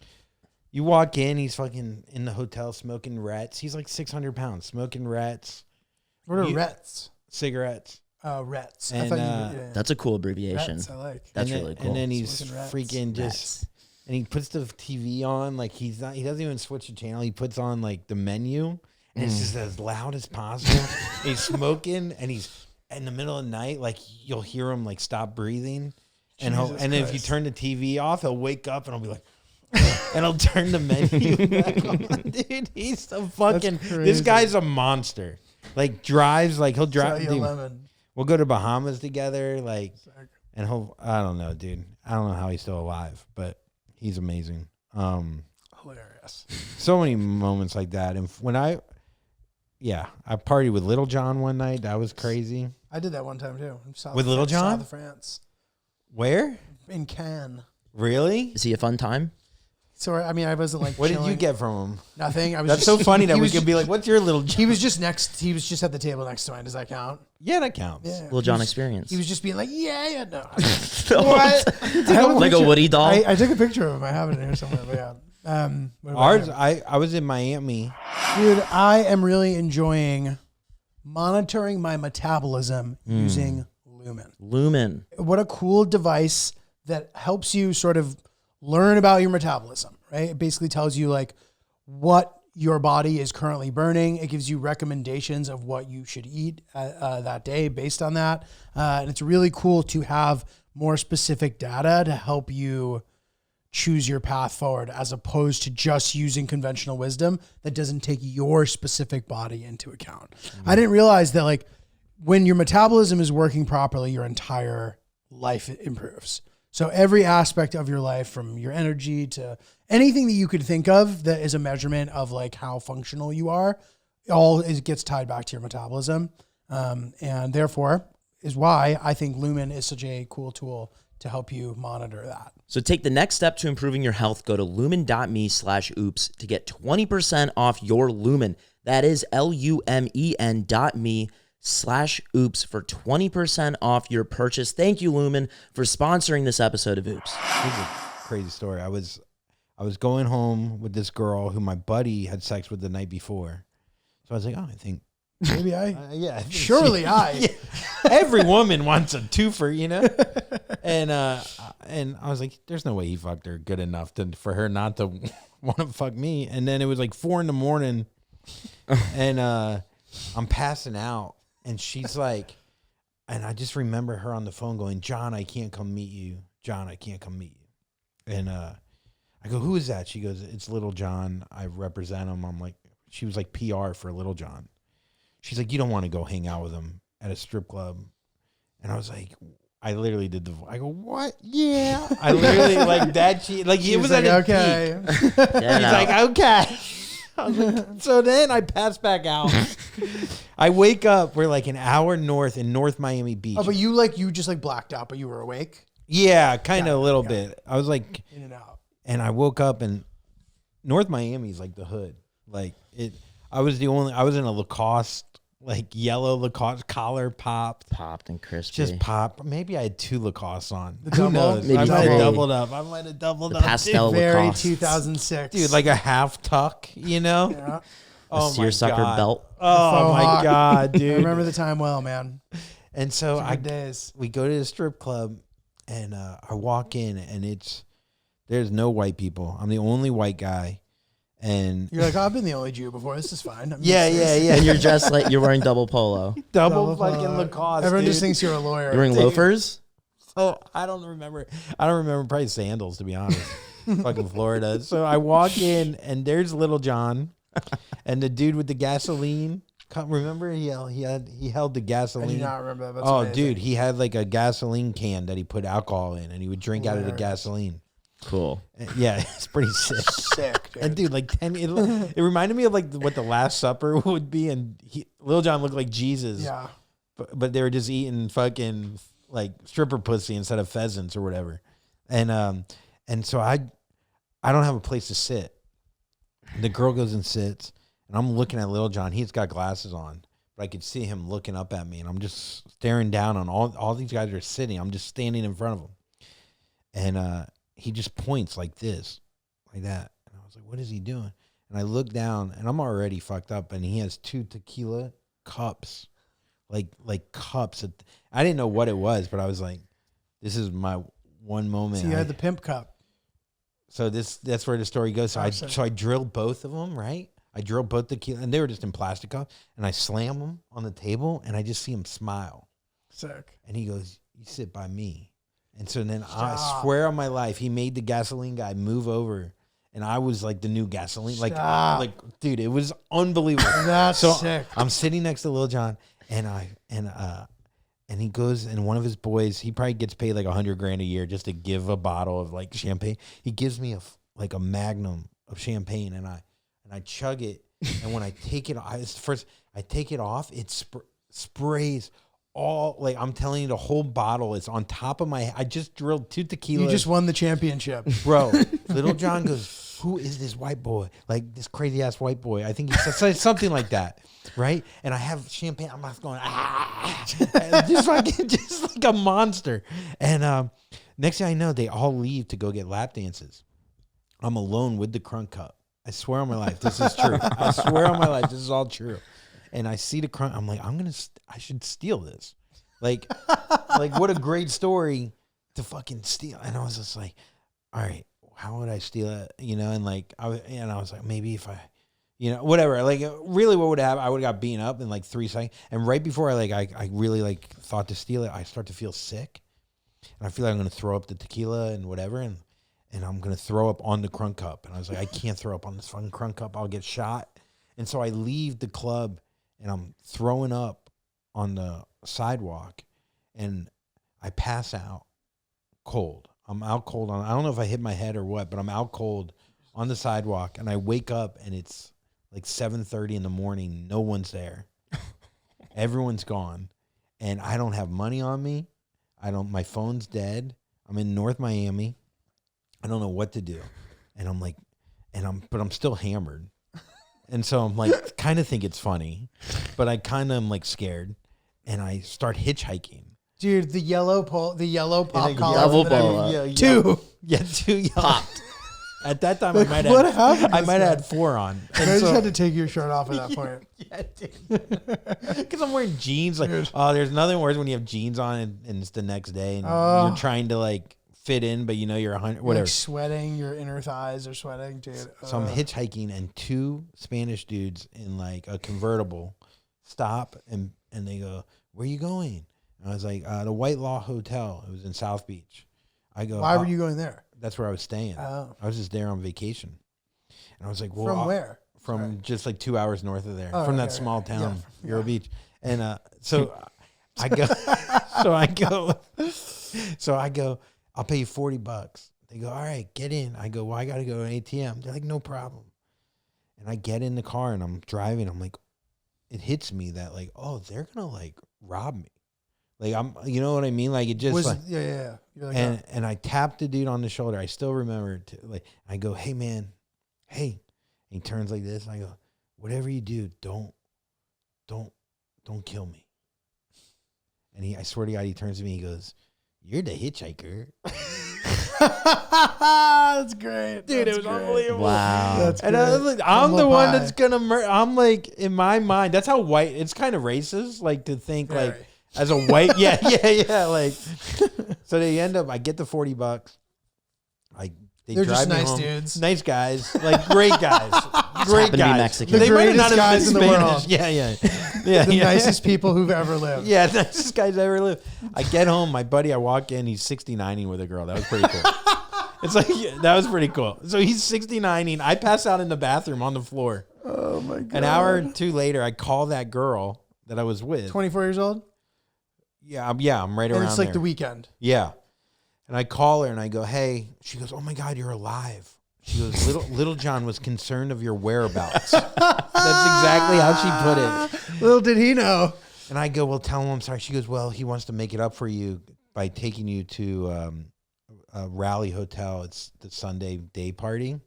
You walk in, he's fucking in the hotel smoking rats. He's like 600 pounds, smoking rats, What are You- rets? cigarettes. Rets. And, yeah. That's a cool abbreviation. Rets, I like. That's and then, really cool. And then he's Smoking rats. freaking just, Rats. and he puts the TV on like he doesn't even switch the channel. He puts on like the menu, and it's just as loud as possible. He's smoking, and he's in the middle of the night, like you'll hear him like stop breathing, and Jesus and if you Christ. turn the TV off, he'll wake up and he'll be like. And I'll turn the menu back on. Dude, he's the fucking. This crazy. guy's a monster. Like drives, like he'll drive. Tell you lemon. We'll go to Bahamas together, like, and he'll. I don't know, dude. I don't know how he's still alive, but he's amazing. Hilarious. So many moments like that, and when I partied with Lil John one night. That was crazy. I did that one time too. With Lil John? South of France. Where? In Cannes. Really? Is he a fun time? So I mean, I wasn't like. What did you chilling. get from him? Nothing. I was. That's just, so funny that he we was could be like, "What's your Little John?" He was just next. He was just at the table next to mine. Does that count? Yeah, that counts. Yeah. Lil John experience. He was just being like, yeah, no. What? Like a Woody doll? I took a picture of him. I have it in here somewhere. But yeah. What about Ours, him? I was in Miami. Dude, I am really enjoying monitoring my metabolism using Lumen. Lumen. What a cool device that helps you sort of learn about your metabolism, right? It basically tells you like what your body is currently burning. It gives you recommendations of what you should eat that day based on that. And it's really cool to have more specific data to help you choose your path forward as opposed to just using conventional wisdom that doesn't take your specific body into account. I didn't realize that like when your metabolism is working properly, your entire life improves. So every aspect of your life, from your energy to anything that you could think of that is a measurement of like how functional you are, gets tied back to your metabolism. And therefore is why I think Lumen is such a cool tool to help you monitor that. So take the next step to improving your health. Go to lumen.me/oops to get 20% off your Lumen. That is lumen.me/oops for 20% off your purchase. Thank you, Lumen, for sponsoring this episode of Oops. Here's a crazy story. I was going home with this girl who my buddy had sex with the night before. So I was like, oh, I think. Maybe I think surely she- I. Yeah. Every woman wants a twofer, you know? And I was like, there's no way he fucked her good enough for her not to want to fuck me. And then it was like 4 a.m. and I'm passing out. And she's like, and I just remember her on the phone going, John, I can't come meet you. John, I can't come meet you. And I go, who is that? She goes, it's Lil John. I represent him. I'm like, she was like PR for Lil John. She's like, you don't want to go hang out with him at a strip club. And I was like, I literally did I go, what? Yeah. I literally like that. It was like, at okay. a peak. Yeah, He's no. like, okay. I was like, so then I pass back out. I wake up. We're like an hour north in North Miami Beach. Oh, but you just like blacked out, but you were awake Yeah, kind of a little bit. I was like, in and out. and I woke up and North Miami is like the hood. Like it, I was in a Lacoste, like yellow Lacoste collar popped and crispy. just pop. Maybe I had 2 Lacostes on. Who double? knows? Maybe I might have 3. doubled up. I might have doubled The up. pastel Very Lacoste. 2006. Dude, like a half tuck, you know? Yeah. Oh my seersucker God. belt. Oh Faux my hawk. God, dude. I remember the time well, man. And so Good days. we go to the strip club and I walk in and there's no white people. I'm the only white guy. And You're like, oh, I've been the only Jew before. This is fine. I'm yeah. And you're dressed like you're wearing double polo. Double fucking Lacoste. Everyone dude. just thinks you're a lawyer. You're wearing loafers? So I don't remember probably sandals, to be honest. Fucking Florida. So I walk in and there's Lil John and the dude with the gasoline. Remember he held the I gasoline. do not remember that. That's Oh, amazing. dude, he had like a gasoline can that he put alcohol in and he would drink out of the Hilarious. gasoline. Cool. Yeah, it's pretty sick. Sick, dude. And dude, like it reminded me of like what the Last Supper would be, and Lil John looked like Jesus. Yeah. But they were just eating fucking like stripper pussy instead of pheasants or whatever. And so I I don't have a place to sit. The girl goes and sits, and I'm looking at Lil John. He's got glasses on, but I could see him looking up at me, and I'm just staring down on all these guys are sitting. I'm just standing in front of him. And he just points like this, like that. And I was like, what is he doing? And I look down, and I'm already fucked up, and he has 2 tequila cups, like cups. I didn't know what it was, but I was like, this is my one moment. So you had the pimp cup. So that's where the story goes. So I drilled both of them, right? I drilled both tequila, and they were just in plastic cups, and I slam them on the table, and I just see him smile. Sick. And he goes, you sit by me. And so then I swear on my life, he made the gasoline guy move over, and I was like the new gasoline. Like, dude, it was unbelievable. That's so sick. I'm sitting next to Lil John, and he goes, and one of his boys, he probably gets paid like $100,000 a year just to give a bottle of like champagne. He gives me a magnum of champagne, and I chug it, and when I take it, I take it off, it sprays all, like, I'm telling you, the whole bottle is on top of my head. I just drilled 2 tequilas. You just won the championship, bro. Little John goes, who is this white boy? Like this crazy ass white boy. I think he said something like that, right? And I have champagne. I'm not going just like a monster. And next thing I know, they all leave to go get lap dances. I'm alone with the crunk cup. I swear on my life, this is true. I swear on my life, this is all true. And I see the crunk. I'm like, I should steal this. Like what a great story to fucking steal. And I was just like, all right, how would I steal it? You know, and like, I was like, maybe if I, you know, whatever. Like, really, what would happen? I would have got beaten up in like 3 seconds. And right before I really like thought to steal it, I start to feel sick, and I feel like I'm gonna throw up the tequila and whatever, and I'm gonna throw up on the crunk cup. And I was like, I can't throw up on this fucking crunk cup. I'll get shot. And so I leave the club, and I'm throwing up on the sidewalk, and I pass out cold. I'm out cold I don't know if I hit my head or what, but I'm out cold on the sidewalk, and I wake up, and it's like 7:30 in the morning. No one's there. Everyone's gone, and I don't have money on me. My phone's dead. I'm in North Miami. I don't know what to do. And I'm like, but I'm still hammered. And so I'm like, kind of think it's funny, but I kind of am like scared, and I start hitchhiking. Dude, the yellow pop collar. Double polo. Yeah, 2. Yeah, 2 yellow. Popped. At that time, Like, I might what have happened I to might this have had 4 on. I just had to take your shirt off at that point. Yeah, dude. Because I'm wearing jeans. Like, there's nothing worse when you have jeans on and it's the next day, and you're trying to like fit in, but you know you're 100. Whatever. Like sweating, your inner thighs are sweating, dude. So I'm hitchhiking, and 2 Spanish dudes in like a convertible stop, and they go, "Where are you going?" And I was like, "The White Law Hotel." It was in South Beach. I go, why were you going there? That's where I was staying. Oh. I was just there on vacation. And I was like, well, From where? From just like 2 hours north of there, Oh, from okay, that small right. town, Yeah. Vero Beach. And so I go, I'll pay you $40. They go, all right, get in. I go, well, I got to go to an ATM. They're like, no problem. And I get in the car, and I'm driving. I'm like, it hits me that like, oh, they're going to like rob me. Like, you know what I mean? Like, it just yeah. You're like, and I tapped the dude on the shoulder. I still remember it. Like, I go, hey man, hey. And he turns like this, and I go, whatever you do, don't kill me. And I swear to God, he turns to me, he goes, you're the hitchhiker. that's great, Dude. That's It was great. unbelievable. Wow. That's And I was great. like, I'm the Humble one pie. that's gonna murder. I'm like, in my mind, that's how white. It's kind of racist, like to think Very. like as a white, yeah. Like, so they end up. I get the $40. They're They're just drive me nice home. dudes. Nice guys, like great guys, great happen to be guys. Mexican. They The might have greatest not have guys been in the Spanish. world. Yeah. The nicest people who've ever lived. Yeah, nicest guys ever lived. I get home, my buddy, I walk in, he's 69ing with a girl. That was pretty cool. It's like, that was pretty cool. So he's 69ing. I pass out in the bathroom on the floor. Oh my God. An hour or 2 later, I call that girl that I was with. 24 years old? Yeah, I'm right And around it's like there. the weekend. Yeah. And I call her and I go, hey. She goes, oh my God, you're alive. She goes, Little John was concerned of your whereabouts. That's exactly how she put it. Little did he know. And I go, well, tell him I'm sorry. She goes, well, he wants to make it up for you by taking you to Raleigh hotel. It's the Sunday day party.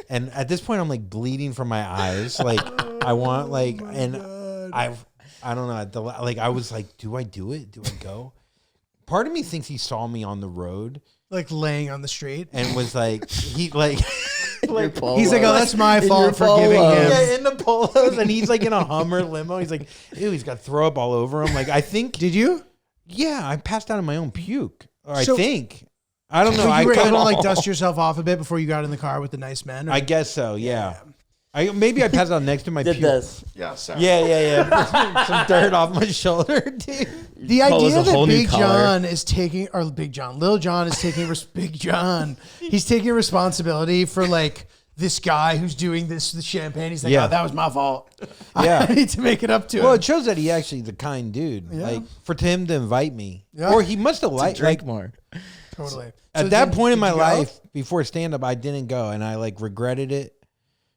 And at this point, I'm like bleeding from my eyes. Like I want like, and I don't know. Like I was like, do I do it? Do I go? Part of me thinks he saw me on the road, Like laying on the street. and was like, he like, He's like, oh, that's my fault for giving him. yeah, in the polos, and he's like in a Hummer limo. He's like, ew, he's got throw up all over him. Like I think, Did you? yeah, I passed out in my own puke, or So- I think. I don't know. So I you were able to kinda- like dust yourself off a bit before you got in the car with the nice men? Or? I guess so. Yeah. Maybe I passed out next to my Did puke. this. Yeah, sorry. Yeah. Some dirt off my shoulder, dude. The Polo's idea a that whole new Big color. John is taking, or Big John, Lil John is taking, Big John, he's taking responsibility for like this guy who's doing this, the champagne. He's like, Yeah. oh, that was my fault. Yeah. I need to make it up to Well, him. it shows that he actually is a kind dude. Yeah. Like for him to invite me, Yeah. or he must have liked. Drink Like more. Totally. at So that then, point in did my you go? life, before stand up, I didn't go, and I like regretted it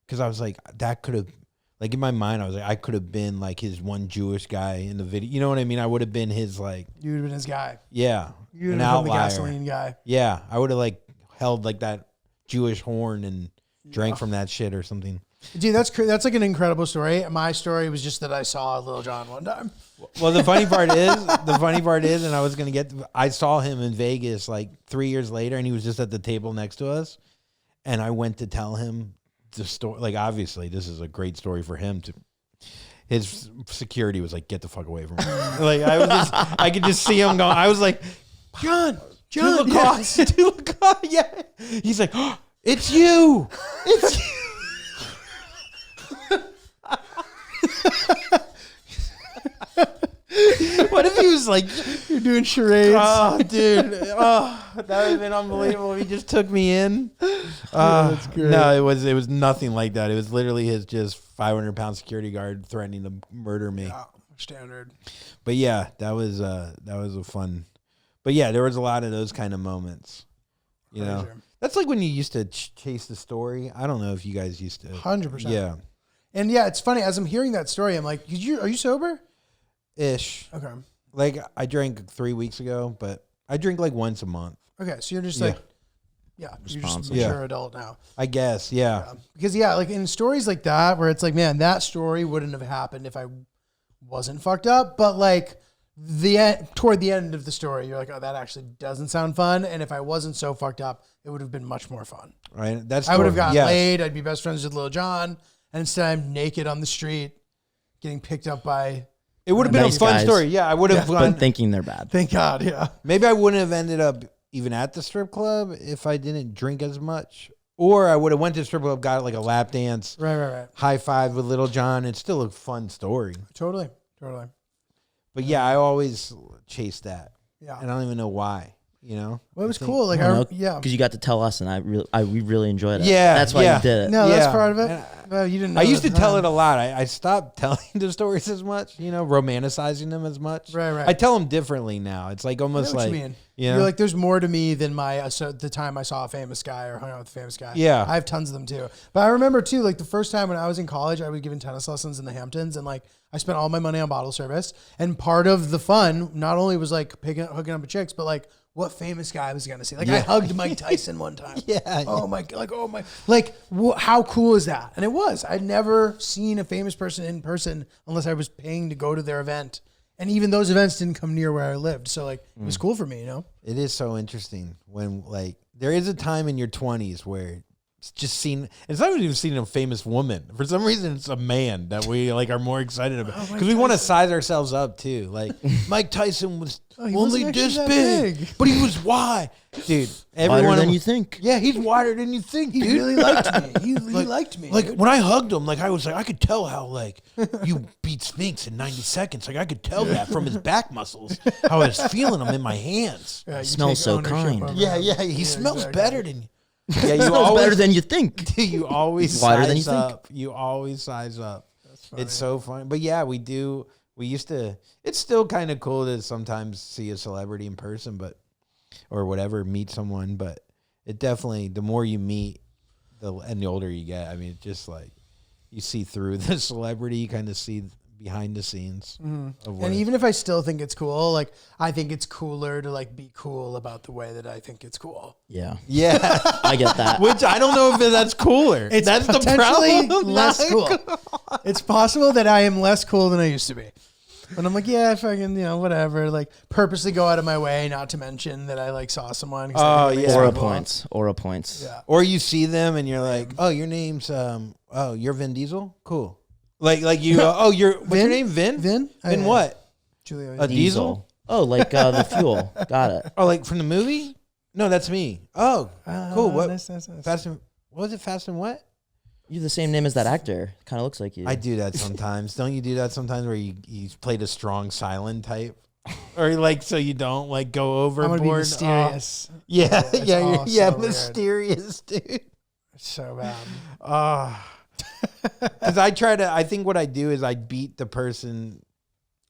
because I was like, that could have. Like in my mind, I was like, I could have been like his one Jewish guy in the video. You know what I mean? I would have been his like, You would have been his guy. yeah, You would an have been the outlier. gasoline guy. Yeah, I would have like held like that Jewish horn and drank from that shit or something. Dude, that's like an incredible story. My story was just that I saw Lil John one time. Well, the funny part is, and I saw him in Vegas like 3 years later, and he was just at the table next to us, and I went to tell him the story. Like, obviously, this is a great story for him to. His security was like, "Get the fuck away from me!" Like, I could just see him going. I was like, John, to Lacoste, yeah. He's like, oh, it's you, it's you. What if he was like, You're doing charades. oh, dude, oh, that would have been unbelievable. He just took me in. that's great. No, it was nothing like that. It was literally his just 500-pound security guard threatening to murder me. Oh, standard. But yeah, that was a fun. But yeah, there was a lot of those kind of moments. You know, Pleasure. that's like when you used to chase the story. I don't know if you guys used to. 100%. Yeah, And yeah, it's funny. As I'm hearing that story, I'm like, are you sober? ish. Okay. Like I drank 3 weeks ago, but I drink like once a month. Okay. So you're just Yeah. like, yeah, you're just a Responsible. mature Yeah. adult now. I guess. Yeah. Because yeah, like in stories like that, where it's like, man, that story wouldn't have happened if I wasn't fucked up. But like toward the end of the story, you're like, oh, that actually doesn't sound fun. And if I wasn't so fucked up, it would have been much more fun. Right. That's. I would have gotten yes. laid. I'd be best friends with Lil John, and instead I'm naked on the street, getting picked up by. It would have been Nice a fun guys. story. Yeah, I would have gone. But thinking they're bad. Thank God, yeah. Maybe I wouldn't have ended up even at the strip club if I didn't drink as much. Or I would have went to the strip club, got like a lap dance, Right. high five with Lil John. It's still a fun story. Totally. But yeah, I always chased that. Yeah. And I don't even know why, you know? Well, it was I think- cool. Like, yeah. Because you got to tell us, and we really enjoyed it. Yeah, That's why yeah. you did it. No, that's Yeah. part of it. And Well, you didn't know I used at to the tell time. it a lot. I stopped telling the stories as much, you know, romanticizing them as much. Right. I tell them differently now. It's like I almost know what like, you mean. you know? You're like, there's more to me than the time I saw a famous guy or hung out with a famous guy. Yeah. I have tons of them too. But I remember too, like the first time when I was in college, I was given tennis lessons in the Hamptons, and like I spent all my money on bottle service. And part of the fun not only was like hooking up with chicks, but like what famous guy I was gonna see. Like I hugged Mike Tyson one time. Yeah. Oh my, like how cool is that? And it was. I'd never seen a famous person in person unless I was paying to go to their event. And even those events didn't come near where I lived. So like it was cool for me, you know? It is so interesting when like there is a time in your 20s where it's just seen. It's not even seen a famous woman. For some reason, it's a man that we like are more excited about because we want to size ourselves up too. Like Mike Tyson was he only wasn't this actually that big, big. but he was wide, dude. Wider than you think. Yeah, he's wider than you think, He dude. really liked me. He liked me. Like dude. when I hugged him, like I was like, I could tell how like you beat Sphinx in 90 seconds. Like I could tell that from his back muscles, how I was feeling him in my hands. Yeah, you smells take so ownership kind. over Yeah, him. yeah, he smells exactly. better than you. Yeah, you Smells always better than you think. you always Wider size than you think. up. You always size up. It's so funny. But yeah, we do. We used to. It's still kind of cool to sometimes see a celebrity in person, or whatever, meet someone. But it definitely, the more you meet, and the older you get, I mean, it's just like you see through the celebrity. You kind of see behind the scenes. Of what And even if I still think it's cool, like I think it's cooler to like be cool about the way that I think it's cool. Yeah. yeah, I get that. which I don't know if that's cooler. It's That's the potentially problem. less cool. It's possible that I am less cool than I used to be. But I'm like, yeah, fucking, whatever. Like, purposely go out of my way not to mention that I like saw someone. 'cause I think it makes Aura people- points. Aura points. Yeah. Or you see them and you're like, oh, your name's you're Vin Diesel? Cool. Like you what's your name? Vin? Vin? Vin what? GIULIO. A diesel? Oh, like the fuel. Got it. Oh, like from the movie? No, that's me. Oh, cool. What? Nice. Fast and what was it? Fast and what? You have the same name as that actor. Kind of looks like you. I do that sometimes. Don't you do that sometimes where you played a strong silent type? Or like so you don't like go overboard? I'm going to be mysterious. Yeah, It's yeah, all yeah, so weird. mysterious, dude. It's so bad. Because I think what I do is I beat the person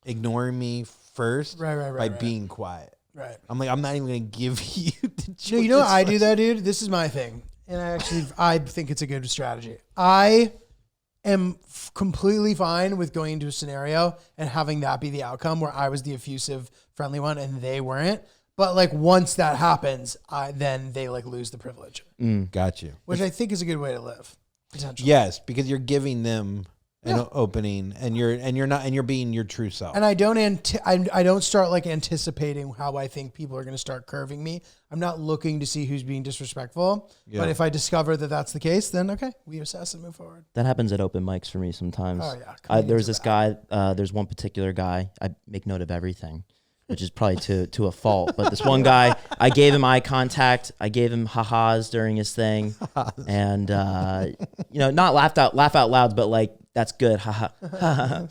ignoring me first by being quiet. Right. I'm like, I'm not even going to give you the choice. No, you know what I do that, dude? This is my thing. And I think it's a good strategy. I am completely fine with going into a scenario and having that be the outcome where I was the effusive, friendly one and they weren't. But like once that happens, then they like lose the privilege, Got you. which I think is a good way to live. Potentially. Yes, because you're giving them an opening, and you're being your true self. And I don't start like anticipating how I think people are going to start curving me. I'm not looking to see who's being disrespectful. Yeah. But if I discover that that's the case, then okay, we assess and move forward. That happens at open mics for me sometimes. Oh, yeah. There's this guy. There's one particular guy. I make note of everything, which is probably to a fault. But this one guy, I gave him eye contact. I gave him ha-has during his thing, and not laugh out loud, but like that's good, ha-ha.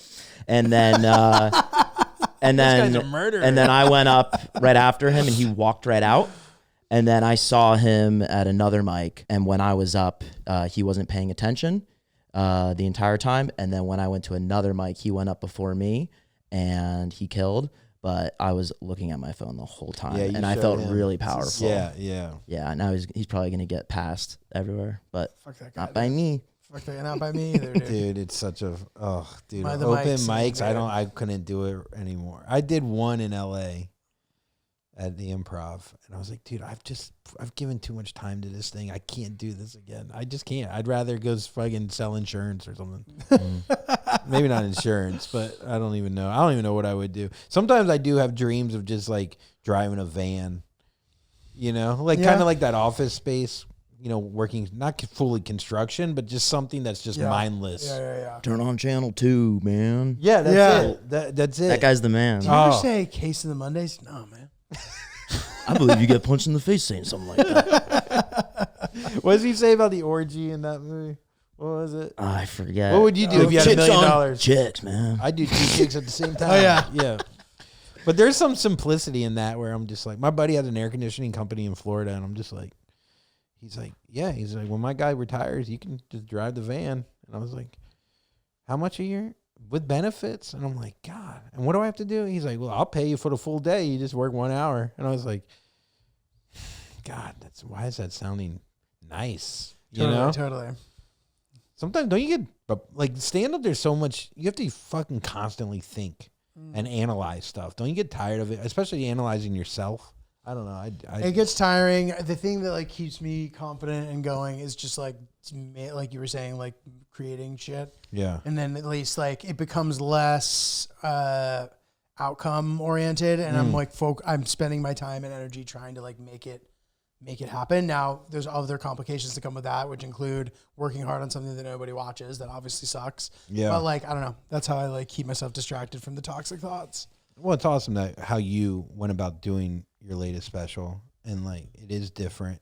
And then guy's a murderer. and then I went up right after him, and he walked right out. And then I saw him at another mic, and when I was up, he wasn't paying attention the entire time. And then when I went to another mic, he went up before me, and he killed. But I was looking at my phone the whole time, Yeah, you and I showed felt him. really powerful. Yeah. Yeah, now he's probably going to get passed everywhere, but Fuck that guy. not by me. Fuck that, not by me either, dude. Dude, it's such a dude. By the Open mics, mics, I couldn't do it anymore. I did one in LA at the Improv, and I was like, dude, I've given too much time to this thing. I can't do this again. I just can't. I'd rather go fucking sell insurance or something. Maybe not insurance, but I don't even know. I don't even know what I would do. Sometimes I do have dreams of just like driving a van, like kind of like that Office Space, working, not fully construction, but just something that's just mindless. Yeah. Turn on channel 2, man. Yeah, that's Yeah. it. That's it. That guy's the man. Do you ever say case of the Mondays? No, man. I believe you get punched in the face saying something like that. What does he say about the orgy in that movie? What was it? I forget. What would you do if you had $1 Chicks million? on chicks, man. I'd do 2 chicks at the same time. Oh, yeah. Yeah. But there's some simplicity in that where I'm just like, my buddy has an air conditioning company in Florida, and I'm just like, he's like, when my guy retires, you can just drive the van. And I was like, how much a year? With benefits? And I'm like, God. And what do I have to do? He's like, well, I'll pay you for the full day. You just work 1 hour. And I was like, God, why is that sounding nice? Totally. Sometimes don't you get like stand up? There's so much you have to fucking constantly think and analyze stuff. Don't you get tired of it, especially analyzing yourself? I don't know. It gets tiring. The thing that like keeps me confident and going is just like you were saying, like creating shit. Yeah. And then at least like it becomes less outcome oriented, and I'm like I'm spending my time and energy trying to like make it happen. Now there's other complications that come with that, which include working hard on something that nobody watches. That obviously sucks. Yeah. But like I don't know. That's how I like keep myself distracted from the toxic thoughts. Well, it's awesome that how you went about doing your latest special, and like it is different,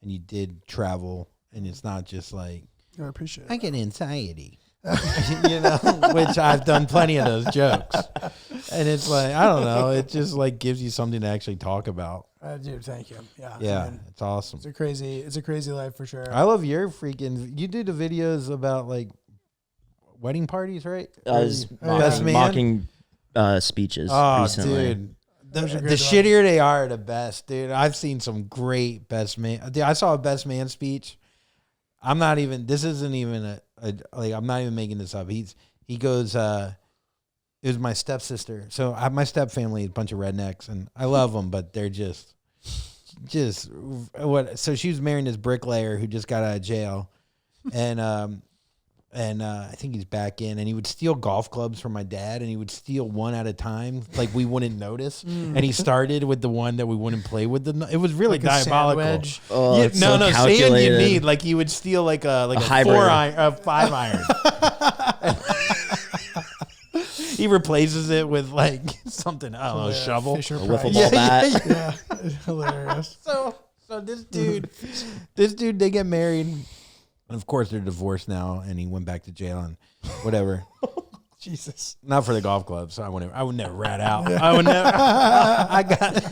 and you did travel, and it's not just like I appreciate I it. get anxiety. Which I've done plenty of those jokes, and it's like I don't know, it just like gives you something to actually talk about. Dude, thank you. Yeah. Yeah, I mean, it's awesome. it's a crazy life for sure. I love your freaking. You do the videos about like wedding parties, right? I was Best man? mocking speeches Oh, recently. dude. Those are The good shittier they are, the best, dude. I've seen some great best man. Dude, I saw a best man speech. I'm not even. This isn't even a like. I'm not even making this up. He goes. It was my stepsister. So my step family is a bunch of rednecks, and I love them, but they're just what. So she was marrying this bricklayer who just got out of jail, and I think he's back in, and he would steal golf clubs from my dad, and he would steal one at a time, like we wouldn't notice. And he started with the one that we wouldn't play with. It was really Like a diabolical. sandwich? Oh, Yeah, it's no, so sand you calculated. need. Like he would steal like a hybrid. 5 iron. He replaces it with like something, I don't know, a shovel. Fisher A Price. wiffle ball bat. Yeah, hilarious. So this dude, they get married, and of course they're divorced now, and he went back to jail and whatever. Jesus. Not for the golf club, so I would never rat out. I would never. I got.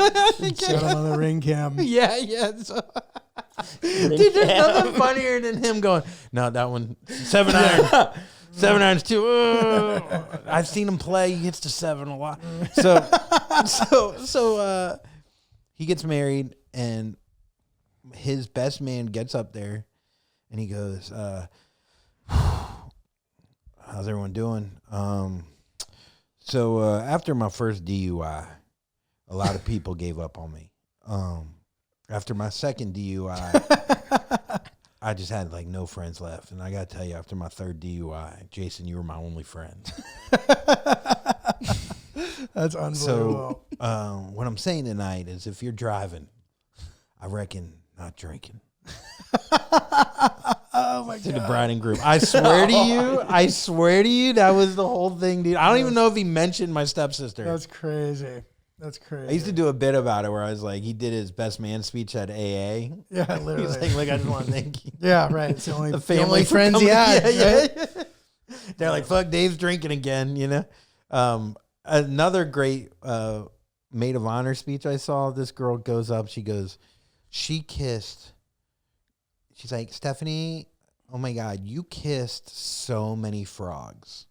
Set him on the ring cam. Yeah. So, dude, there's nothing funnier than him going, no, that one 7 iron. 7 irons too. I've seen him play. He hits the 7 a lot. So he gets married, and his best man gets up there, and he goes, "How's everyone doing?" So after my first DUI, a lot of people gave up on me. After my second DUI. I just had like no friends left. And I got to tell you, after my third DUI, Jason, you were my only friend. That's unbelievable. So what I'm saying tonight is if you're driving, I reckon not drinking. Oh my To God. the bride and groom. I swear to you, that was the whole thing, dude. I don't even know if he mentioned my stepsister. That's crazy. That's crazy. I used to do a bit about it where I was like, he did his best man speech at AA. Yeah, He literally. was like, look, I just want to thank you. Yeah, right. It's the only, The the only for friends he coming- had. Yeah. right? They're like, fuck, Dave's drinking again, you know? Another great maid of honor speech I saw, this girl goes up, she's like, Stephanie, oh my God, you kissed so many frogs.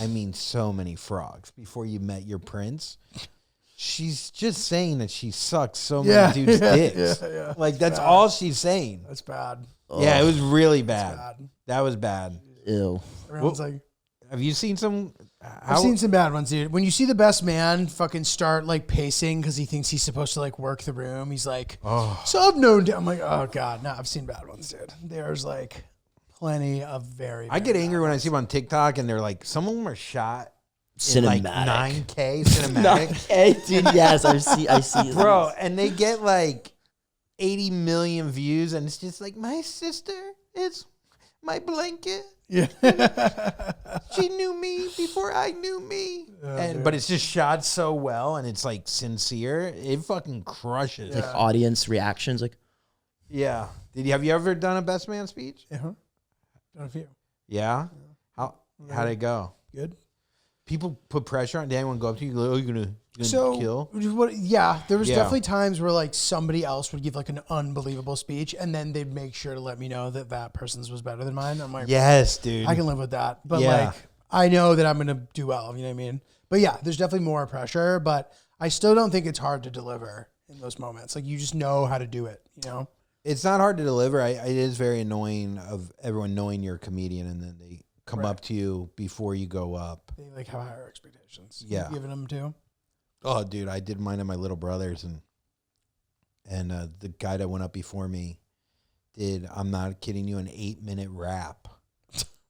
I mean, so many frogs before you met your prince. She's just saying that she sucks so many dudes' dicks. Yeah. Like, that's all she's saying. That's bad. Yeah, it was really bad. Bad. That was bad. Ew. Everyone's like, Have you seen some? I've seen some bad ones, dude. When you see the best man fucking start like pacing because he thinks he's supposed to like work the room, he's like, so I've known. I'm like, oh God, no, I've seen bad ones, dude. There's like plenty of very. I get very angry bad when I ones. see them on TikTok and they're like, some of them are shot in Cinematic. like 9K cinematic. Hey, dude, yes, I see. Bro, and they get like 80 million views, and it's just like, my sister is my blanket. Yeah. She knew me before I knew me. But it's just shot so well, and it's like sincere. It fucking crushes. Like audience reactions, like, Yeah. Have you ever done a best man speech? Done a few. Yeah. How'd it go? Good. People put pressure on. Did anyone go up to you? Oh, you're gonna So kill? yeah, there was Yeah. definitely times where like somebody else would give like an unbelievable speech, and then they'd make sure to let me know that that person's was better than mine. I'm like, Yes, dude. I can live with that, but Yeah. like I know that I'm gonna do well. You know what I mean? But yeah, there's definitely more pressure, but I still don't think it's hard to deliver in those moments. Like you just know how to do it. You know? It's not hard to deliver. It is very annoying of everyone knowing you're a comedian, and then they come up to you before you go up. They like have higher expectations. Yeah. You've given them to. Oh, dude, I did mine of my little brothers, and the guy that went up before me did, I'm not kidding you, an 8-minute rap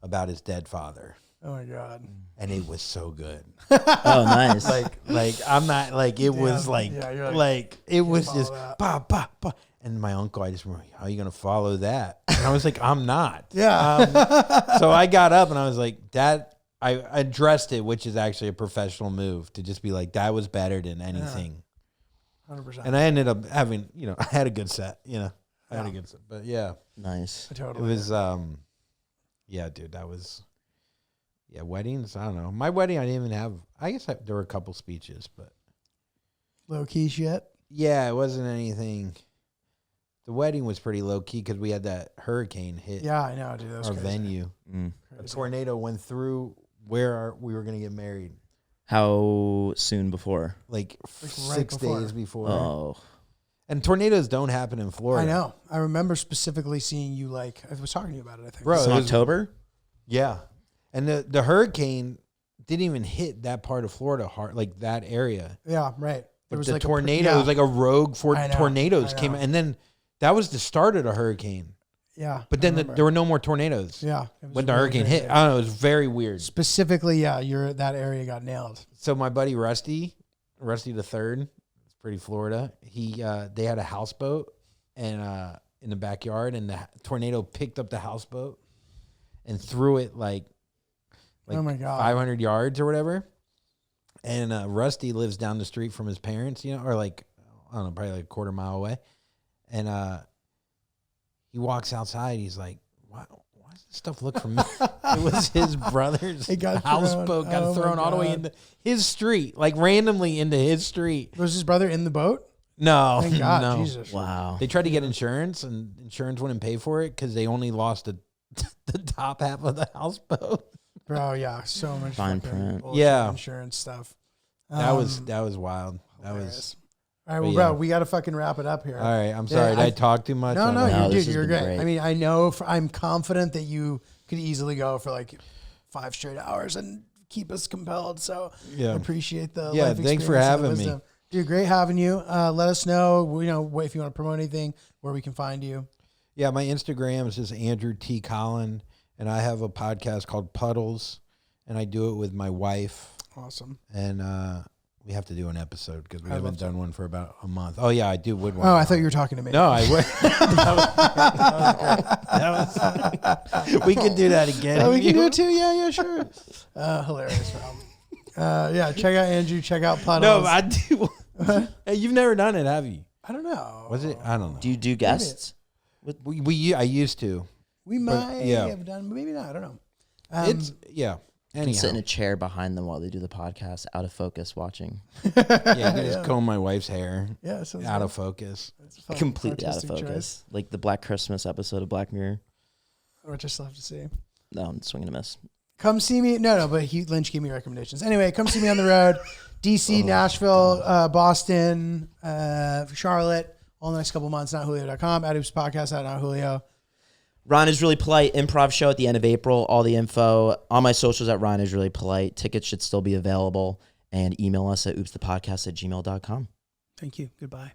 about his dead father, Oh my God. and it was so good. oh, nice. Like I'm not like it was like yeah, you're like, like it was follow just that. bah, bah, bah. And my uncle, I just remember, how are you gonna follow that? And I was like, I'm not. Yeah. So I got up and I was like, that. I addressed it, which is actually a professional move, to just be like, that was better than anything. 100%. And I ended up having, I had a good set, I had a good set, but yeah, Nice. I it totally. was, yeah, dude, that was, yeah, weddings. I don't know. My wedding, I didn't even have, I guess there were a couple speeches, but Low key shit. yeah, it wasn't anything. The wedding was pretty low key because we had that hurricane hit Yeah, I know, dude. That was our crazy. venue. A tornado went through where we were going to get married, How soon before? like right 6 before. days before. Oh, And tornadoes don't happen in Florida. I know. I remember specifically seeing you like I was talking to you about it. I think. Bro. it's in it was- October. Yeah. And the hurricane didn't even hit that part of Florida hard, like that area. Yeah, right. There But was the like tornado, yeah. it was like a rogue for I know, tornadoes I came, know. and then that was the start of the hurricane. Yeah. But I then remember. there were no more tornadoes. Yeah. It was When the really hurricane crazy. hit, I don't know, it was very weird. Specifically, yeah, that area got nailed. So my buddy Rusty the third, it's pretty Florida. They had a houseboat and in the backyard, and the tornado picked up the houseboat and threw it like Oh my God. 500 yards or whatever. And Rusty lives down the street from his parents, or like, I don't know, probably like a quarter mile away. And he walks outside. He's like, why does this stuff look familiar? It was his brother's It got houseboat got thrown. Oh thrown my all the way God. into his street, like randomly into his street. Was his brother in the boat? No, Thank God, no. Jesus. Wow. They tried to get insurance, and insurance wouldn't pay for it because they only lost the top half of the houseboat. Bro, yeah, so much Fine fucking print. bullshit Yeah. insurance stuff. That was wild. That hilarious. was All right, well, but bro, yeah. we got to fucking wrap it up here. all right. I'm sorry. Yeah, Did I talk too much? No, I no, don't know. No, you this did. has You're been great. great. I mean, I know, I'm confident that you could easily go for like 5 straight hours and keep us compelled. So Yeah. I appreciate the Yeah, life thanks for experience and the having me. wisdom. Dude, great having you. Let us know, if you want to promote anything, where we can find you. Yeah, my Instagram is just Andrew T. Collin, and I have a podcast called Puddles, and I do it with my wife. Awesome. And we have to do an episode because we I'd haven't love to. done one for about a month. Oh yeah, I do would one. Oh, I thought you were talking to me. No, I would. that was we could do that again. Oh, we if can you- do it too. Yeah, sure. Hilarious, bro. Yeah, check out Andrew. Check out Puddles. No, but I do. Hey, you've never done it, have you? I don't know. Was it? I don't know. Do you do guests? I used to. We might yeah. have done, maybe not. I don't know. It's yeah. You can sit in Anyhow, a chair behind them while they do the podcast, out of focus, watching. yeah, I can just comb my wife's hair Yeah, sounds out good. of focus. It's a fun Completely out of artistic focus. choice. Like the Black Christmas episode of Black Mirror. Which I still have to see. No, I'm swinging a miss. Come see me. No, but Lynch gave me recommendations. Anyway, come see me on the road. DC, Nashville, Boston, Charlotte, all the next couple months. NotJulio.com. At Oops Podcast, at NotJulio. Ron is Really Polite improv show at the end of April. All the info on my socials at Ron is Really Polite. Tickets should still be available. And email us at oopsthepodcast@gmail.com. Thank you. Goodbye.